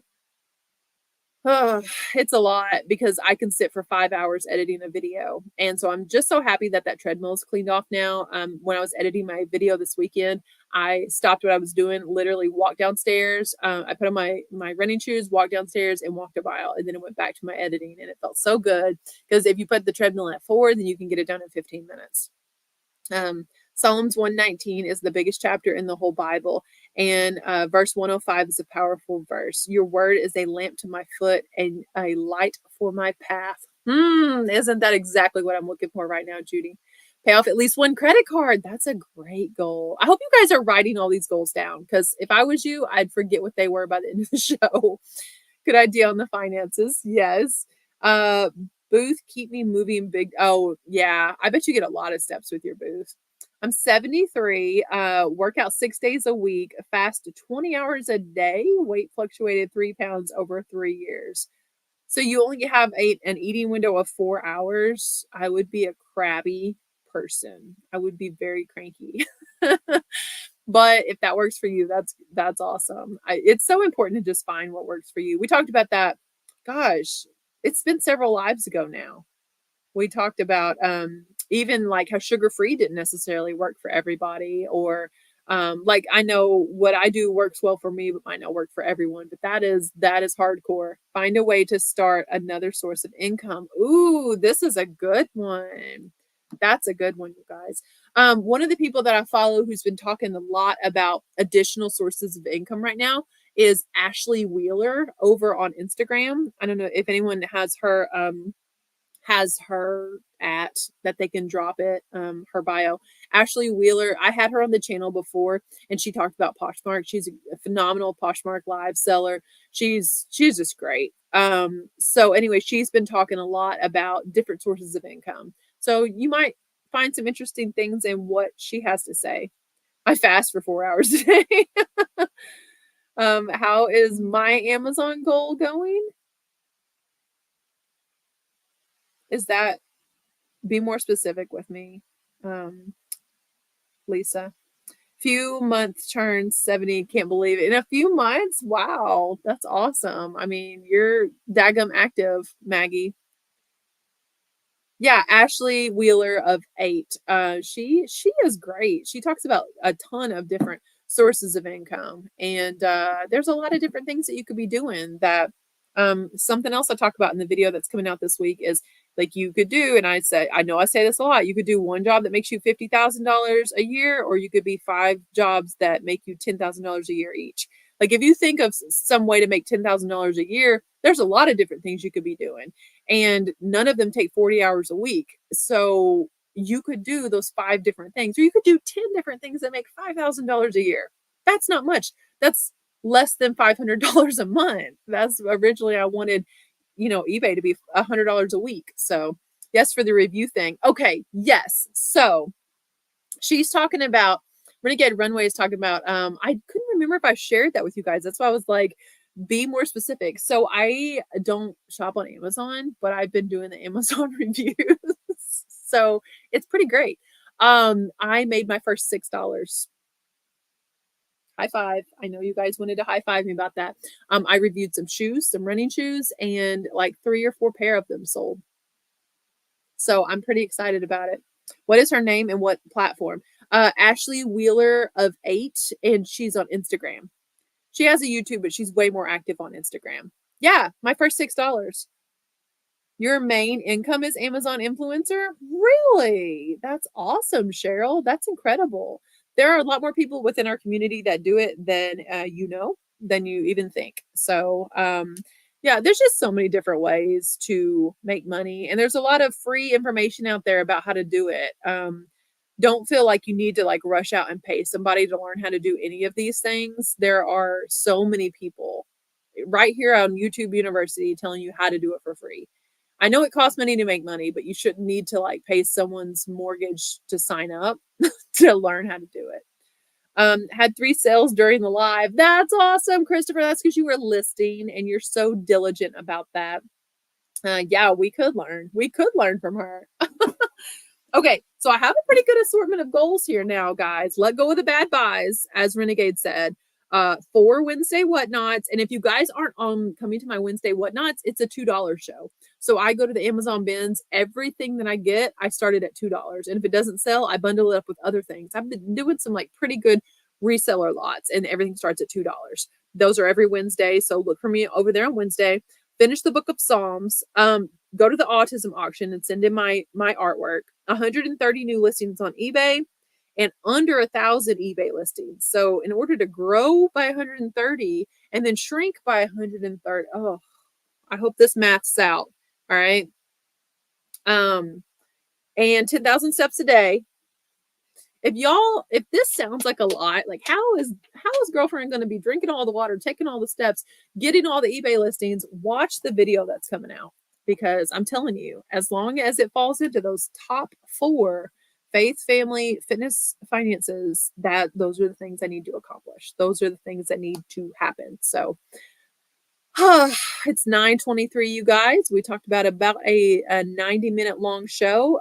oh, it's a lot because I can sit for 5 hours editing a video. And so I'm just so happy that that treadmill is cleaned off now. When I was editing my video this weekend, I stopped what I was doing, literally walked downstairs. I put on my running shoes, walked downstairs and walked a mile. And then I went back to my editing and it felt so good because if you put the treadmill at 4, then you can get it done in 15 minutes. Psalms 119 is the biggest chapter in the whole Bible. And verse 105 is a powerful verse. Your word is a lamp to my foot and a light for my path. Isn't that exactly what I'm looking for right now, Judy? Pay off at least one credit card. That's a great goal. I hope you guys are writing all these goals down because if I was you, I'd forget what they were by the end of the show. Good idea on the finances. Yes. Booth, keep me moving big. Oh, yeah. I bet you get a lot of steps with your booth. I'm 73, work out 6 days a week, fast 20 hours a day, weight fluctuated 3 pounds over 3 years. So you only have an eating window of 4 hours. I would be a crabby person. I would be very cranky. But if that works for you, that's awesome. It's so important to just find what works for you. We talked about that. Gosh, it's been several lives ago now. We talked about even like how sugar free didn't necessarily work for everybody, or like I know what I do works well for me, but might not work for everyone. But that is hardcore. Find a way to start another source of income. Ooh, this is a good one. That's a good one, you guys. One of the people that I follow who's been talking a lot about additional sources of income right now is Ashley Wheeler over on Instagram. I don't know if anyone has her at that they can drop it, her bio. Ashley Wheeler, I had her on the channel before and she talked about Poshmark. She's a phenomenal Poshmark live seller. She's just great. So anyway, she's been talking a lot about different sources of income. So you might find some interesting things in what she has to say. I fast for 4 hours a day. How is my Amazon goal going? Is that be more specific with me, um, Lisa? Few months turned 70. Can't believe it. In a few months? Wow, that's awesome. I mean, you're daggum active, Maggie. Yeah, Ashley Wheeler of 8. She is great. She talks about a ton of different sources of income, and there's a lot of different things that you could be doing. That something else I talk about in the video that's coming out this week is like you could do, and I know I say this a lot. You could do one job that makes you $50,000 a year, or you could be 5 jobs that make you $10,000 a year each. Like if you think of some way to make $10,000 a year, there's a lot of different things you could be doing, and none of them take 40 hours a week. So you could do those 5 different things, or you could do 10 different things that make $5,000 a year. That's not much. That's less than $500 a month. That's originally I wanted, eBay to be $100 a week. So yes, for the review thing. Okay. Yes. So she's talking about Renegade Runway is talking about, I couldn't remember if I shared that with you guys. That's why I was like, be more specific. So I don't shop on Amazon, but I've been doing the Amazon reviews. So it's pretty great. I made my first $6. High five. I know you guys wanted to high five me about that. I reviewed some shoes, some running shoes, and like 3 or 4 pair of them sold. So I'm pretty excited about it. What is her name and what platform? Ashley Wheeler of 8, and she's on Instagram. She has a YouTube, but she's way more active on Instagram. Yeah, my first $6. Your main income is Amazon influencer? Really? That's awesome, Cheryl. That's incredible. There are a lot more people within our community that do it than than you even think. So, yeah, there's just so many different ways to make money, and there's a lot of free information out there about how to do it. Don't feel like you need to like rush out and pay somebody to learn how to do any of these things. There are so many people right here on YouTube University telling you how to do it for free. I know it costs money to make money, but you shouldn't need to like pay someone's mortgage to sign up to learn how to do it. Had 3 sales during the live. That's awesome, Christopher. That's because you were listing and you're so diligent about that. Yeah, we could learn. We could learn from her. Okay, so I have a pretty good assortment of goals here now, guys. Let go of the bad buys, as Renegade said. 4 Wednesday whatnots. And if you guys aren't coming to my Wednesday whatnots, it's a $2 show. So I go to the Amazon bins. Everything that I get, I started at $2. And if it doesn't sell, I bundle it up with other things. I've been doing some like pretty good reseller lots, and everything starts at $2. Those are every Wednesday. So look for me over there on Wednesday. Finish the book of Psalms. Go to the autism auction and send in my artwork. 130 new listings on eBay and under 1,000 eBay listings. So in order to grow by 130 and then shrink by 130, oh, I hope this math's out. All right. And 10,000 steps a day. If this sounds like a lot, like how is girlfriend going to be drinking all the water, taking all the steps, getting all the eBay listings? Watch the video that's coming out, because I'm telling you, as long as it falls into those top 4, faith, family, fitness, finances, those are the things I need to accomplish. Those are the things that need to happen. So it's 9:23, you guys. We talked about a 90-minute long show.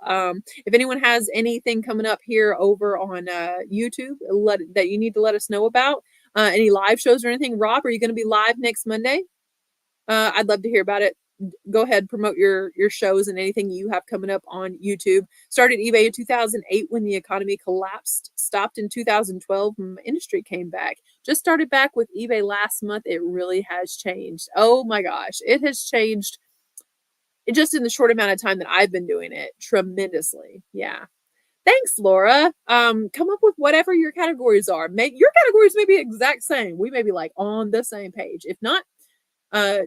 If anyone has anything coming up here over on YouTube that you need to let us know about, any live shows or anything. Rob, are you going to be live next Monday? I'd love to hear about it. Go ahead, promote your shows and anything you have coming up on YouTube. Started eBay in 2008 when the economy collapsed. Stopped in 2012 when the industry came back. Just started back with eBay last month. It really has changed. Oh my gosh, it has changed just in the short amount of time that I've been doing it tremendously. Yeah. Thanks, Laura. Come up with whatever your categories are. Your categories may be exact same. We may be like on the same page. If not,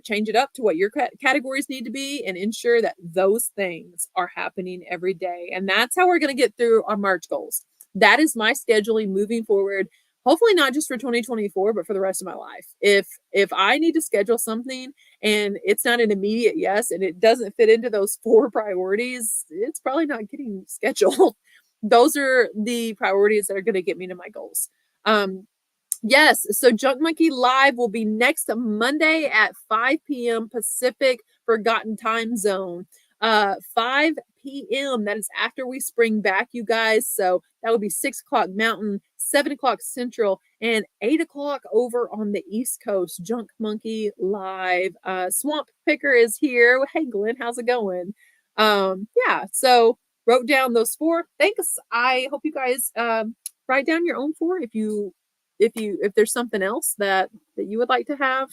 change it up to what your categories need to be and ensure that those things are happening every day. And that's how we're going to get through our March goals. That is my scheduling moving forward. Hopefully not just for 2024, but for the rest of my life. If I need to schedule something and it's not an immediate yes, and it doesn't fit into those 4 priorities, it's probably not getting scheduled. Those are the priorities that are going to get me to my goals. Yes. So Junk Monkey Live will be next Monday at 5 p.m. Pacific Forgotten Time Zone. 5 p.m. That is after we spring back, you guys. So that would be 6 o'clock Mountain, 7 o'clock Central, and 8 o'clock over on the East Coast. Junk Monkey Live. Swamp Picker is here. Hey, Glenn, how's it going? Yeah. So wrote down those 4. Thanks. I hope you guys write down your own 4 if there's something else that you would like to have.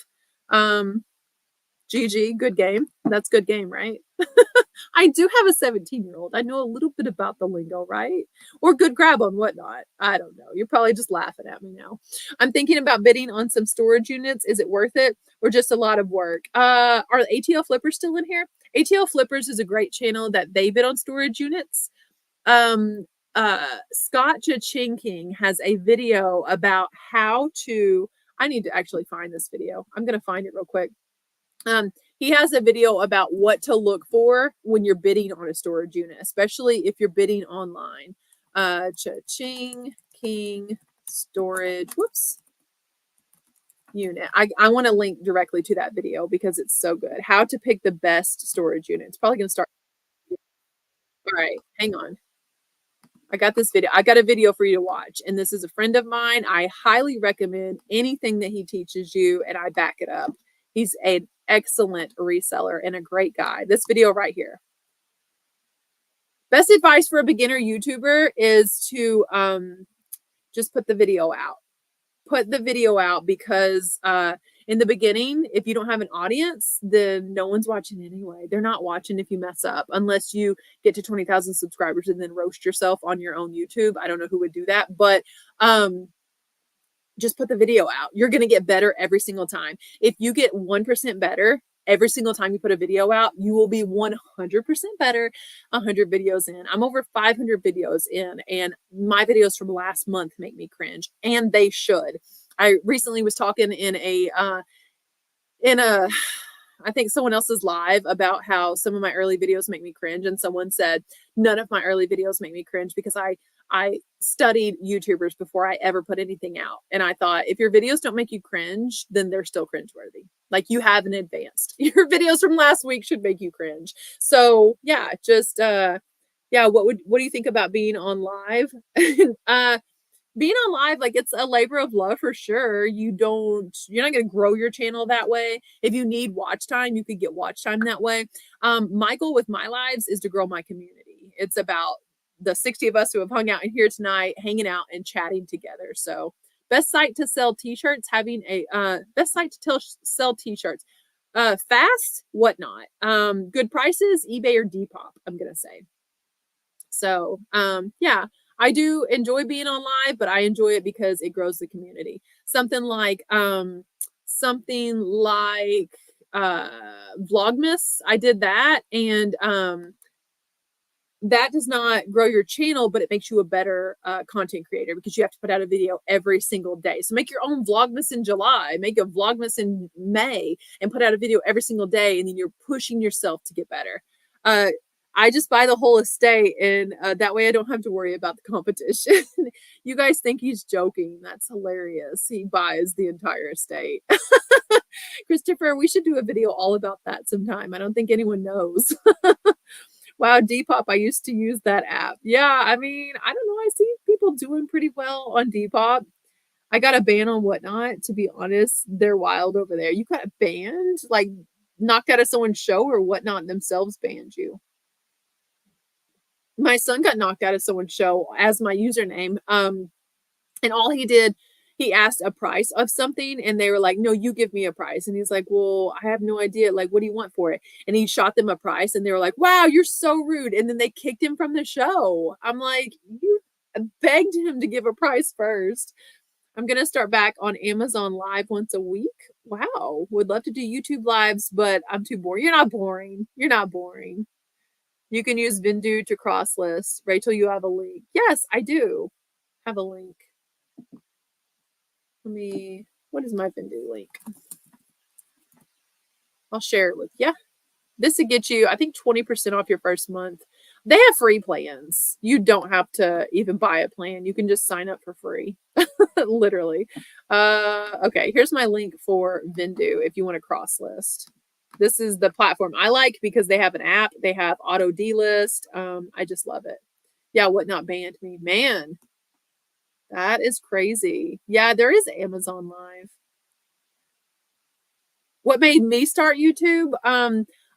GG, good game. That's good game, right? I do have a 17-year-old. I know a little bit about the lingo, right? Or good grab on whatnot. I don't know. You're probably just laughing at me now. I'm thinking about bidding on some storage units. Is it worth it or just a lot of work? Are ATL Flippers still in here? ATL Flippers is a great channel that they bid on storage units. Scott Cha-Ching King has a video about how to. I need to actually find this video. I'm going to find it real quick. He has a video about what to look for when you're bidding on a storage unit, especially if you're bidding online. Cha-Ching King storage, unit. I want to link directly to that video because it's so good. How to pick the best storage unit. It's probably going to start. All right, hang on. I got this video. I got a video for you to watch. And this is a friend of mine. I highly recommend anything that he teaches you, and I back it up. He's an excellent reseller and a great guy. This video right here. Best advice for a beginner YouTuber is to just put the video out. Put the video out because in the beginning, if you don't have an audience, then no one's watching anyway. They're not watching if you mess up, unless you get to 20,000 subscribers and then roast yourself on your own YouTube. I don't know who would do that, but just put the video out. You're going to get better every single time. If you get 1% better every single time you put a video out, you will be 100% better 100 videos in. I'm over 500 videos in, and my videos from last month make me cringe, and they should. I recently was talking in a I think someone else's live about how some of my early videos make me cringe, and someone said none of my early videos make me cringe because I studied YouTubers before I ever put anything out. And I thought, if your videos don't make you cringe, then they're still cringeworthy. Like, you haven't advanced. Your videos from last week should make you cringe. So yeah, just what do you think about being on live? Being on live, like, it's a labor of love for sure. You're not going to grow your channel that way. If you need watch time, you could get watch time that way. My goal with my lives is to grow my community. It's about the 60 of us who have hung out in here tonight, hanging out and chatting together. So best site to sell t-shirts, sell t-shirts. Fast, whatnot. Good prices, eBay or Depop, I'm going to say. So, yeah. I do enjoy being on live, but I enjoy it because it grows the community. Something like Vlogmas. I did that, and that does not grow your channel, but it makes you a better content creator because you have to put out a video every single day. So make your own Vlogmas in July, make a Vlogmas in May, and put out a video every single day, and then you're pushing yourself to get better. I just buy the whole estate, and that way I don't have to worry about the competition. You guys think he's joking. That's hilarious. He buys the entire estate. Christopher, we should do a video all about that sometime. I don't think anyone knows. Wow, Depop, I used to use that app. Yeah, I mean, I don't know. I see people doing pretty well on Depop. I got a ban on whatnot, to be honest. They're wild over there. You got banned? Like, knocked out of someone's show, or whatnot themselves banned you? My son got knocked out of someone's show as my username. And all he did, he asked a price of something, and they were like, no, you give me a price. And he's like, well, I have no idea. Like, what do you want for it? And he shot them a price, and they were like, wow, you're so rude. And then they kicked him from the show. I'm like, you begged him to give a price first. I'm going to start back on Amazon Live once a week. Wow. Would love to do YouTube lives, but I'm too boring. You're not boring. You're not boring. You can use Vindu to cross list. Rachel, you have a link. Yes, I do have a link. What is my Vindu link? I'll share it with you. This will get you, I think, 20% off your first month. They have free plans. You don't have to even buy a plan. You can just sign up for free. Literally. Okay, here's my link for Vendu if you want to cross list. This is the platform I like because they have an app, they have auto delist. I just love it. Yeah, Whatnot banned me. Man, that is crazy. Yeah, there is Amazon Live. What made me start YouTube?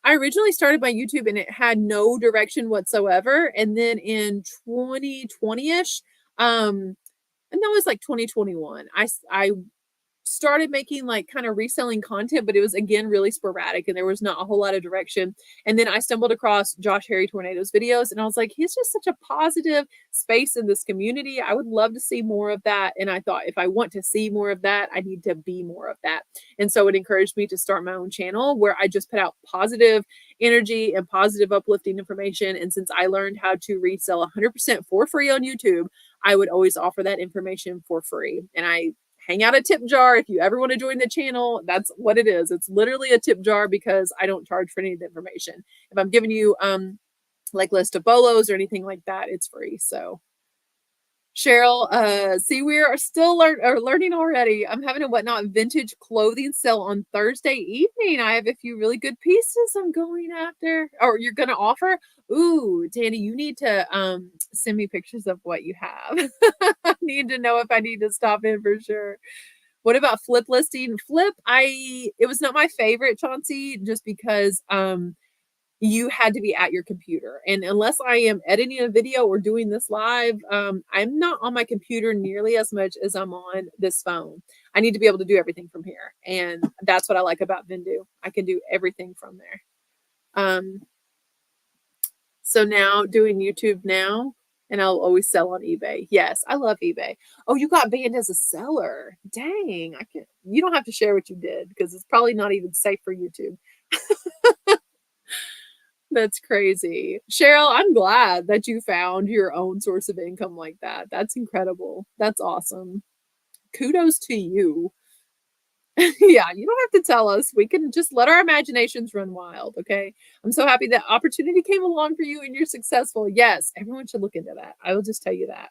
I originally started my YouTube and it had no direction whatsoever. And then in 2020-ish, and that was like 2021, I started making like kind of reselling content, but it was again really sporadic and there was not a whole lot of direction. And then I stumbled across Josh Harry Tornado's videos and I was like, he's just such a positive space in this community. I would love to see more of that. And I thought if I want to see more of that, I need to be more of that. And so it encouraged me to start my own channel where I just put out positive energy and positive uplifting information. And since I learned how to resell 100% for free on YouTube, I would always offer that information for free. And I hang out a tip jar. If you ever want to join the channel, that's what it is. It's literally a tip jar because I don't charge for any of the information. If I'm giving you like list of bolos or anything like that, it's free. So Cheryl, see, we are still learning already. I'm having a Whatnot vintage clothing sale on Thursday evening. I have a few really good pieces I'm going after, or you're going to offer. Ooh, Danny, you need to send me pictures of what you have. I need to know if I need to stop in for sure. What about flip listing? Flip, it was not my favorite, Chauncey, just because you had to be at your computer. And unless I am editing a video or doing this live, I'm not on my computer nearly as much as I'm on this phone. I need to be able to do everything from here. And that's what I like about Vendu. I can do everything from there. So now doing YouTube now, and I'll always sell on eBay. Yes, I love eBay. Oh, you got banned as a seller. Dang, you don't have to share what you did because it's probably not even safe for YouTube. That's crazy. Cheryl, I'm glad that you found your own source of income like that. That's incredible. That's awesome. Kudos to you. Yeah, you don't have to tell us. We can just let our imaginations run wild, okay? I'm so happy that opportunity came along for you and you're successful. Yes, everyone should look into that. I will just tell you that.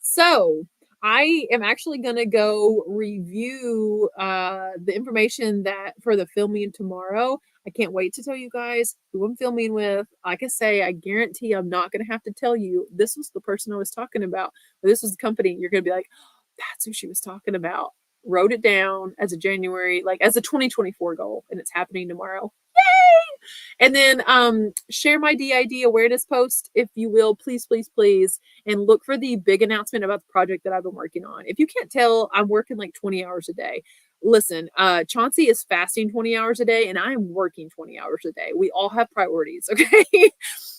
So I am actually going to go review the information that for the filming tomorrow. I can't wait to tell you guys who I'm filming with. Like I say, I guarantee I'm not going to have to tell you this was the person I was talking about, or this was the company. You're going to be like, oh, that's who she was talking about. Wrote it down as a January, like as a 2024 goal, and it's happening tomorrow. Yay! And then share my DID awareness post, if you will, please, please, please, and look for the big announcement about the project that I've been working on. If you can't tell, I'm working like 20 hours a day. Listen, Chauncey is fasting 20 hours a day, and I am working 20 hours a day. We all have priorities, okay?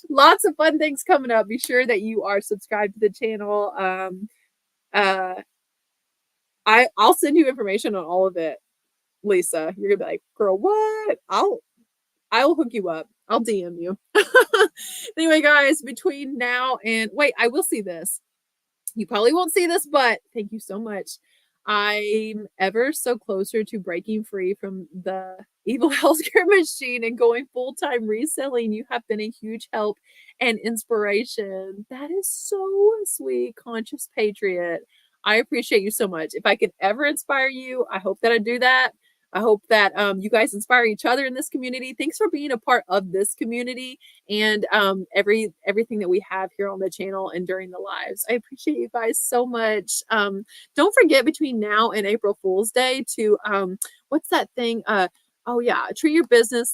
Lots of fun things coming up. Be sure that you are subscribed to the channel. I'll send you information on all of it, Lisa. You're gonna be like, girl, what? I'll hook you up. I'll DM you. Anyway, guys, between now and wait, I will see this. You probably won't see this, but thank you so much. I'm ever so closer to breaking free from the evil healthcare machine and going full-time reselling. You have been a huge help and inspiration. That is so sweet, conscious patriot. I appreciate you so much. If I could ever inspire you, I hope that I do that. I hope that you guys inspire each other in this community. Thanks for being a part of this community and everything that we have here on the channel and during the lives. I appreciate you guys so much. Don't forget between now and April Fool's Day to what's that thing? Oh yeah, treat your business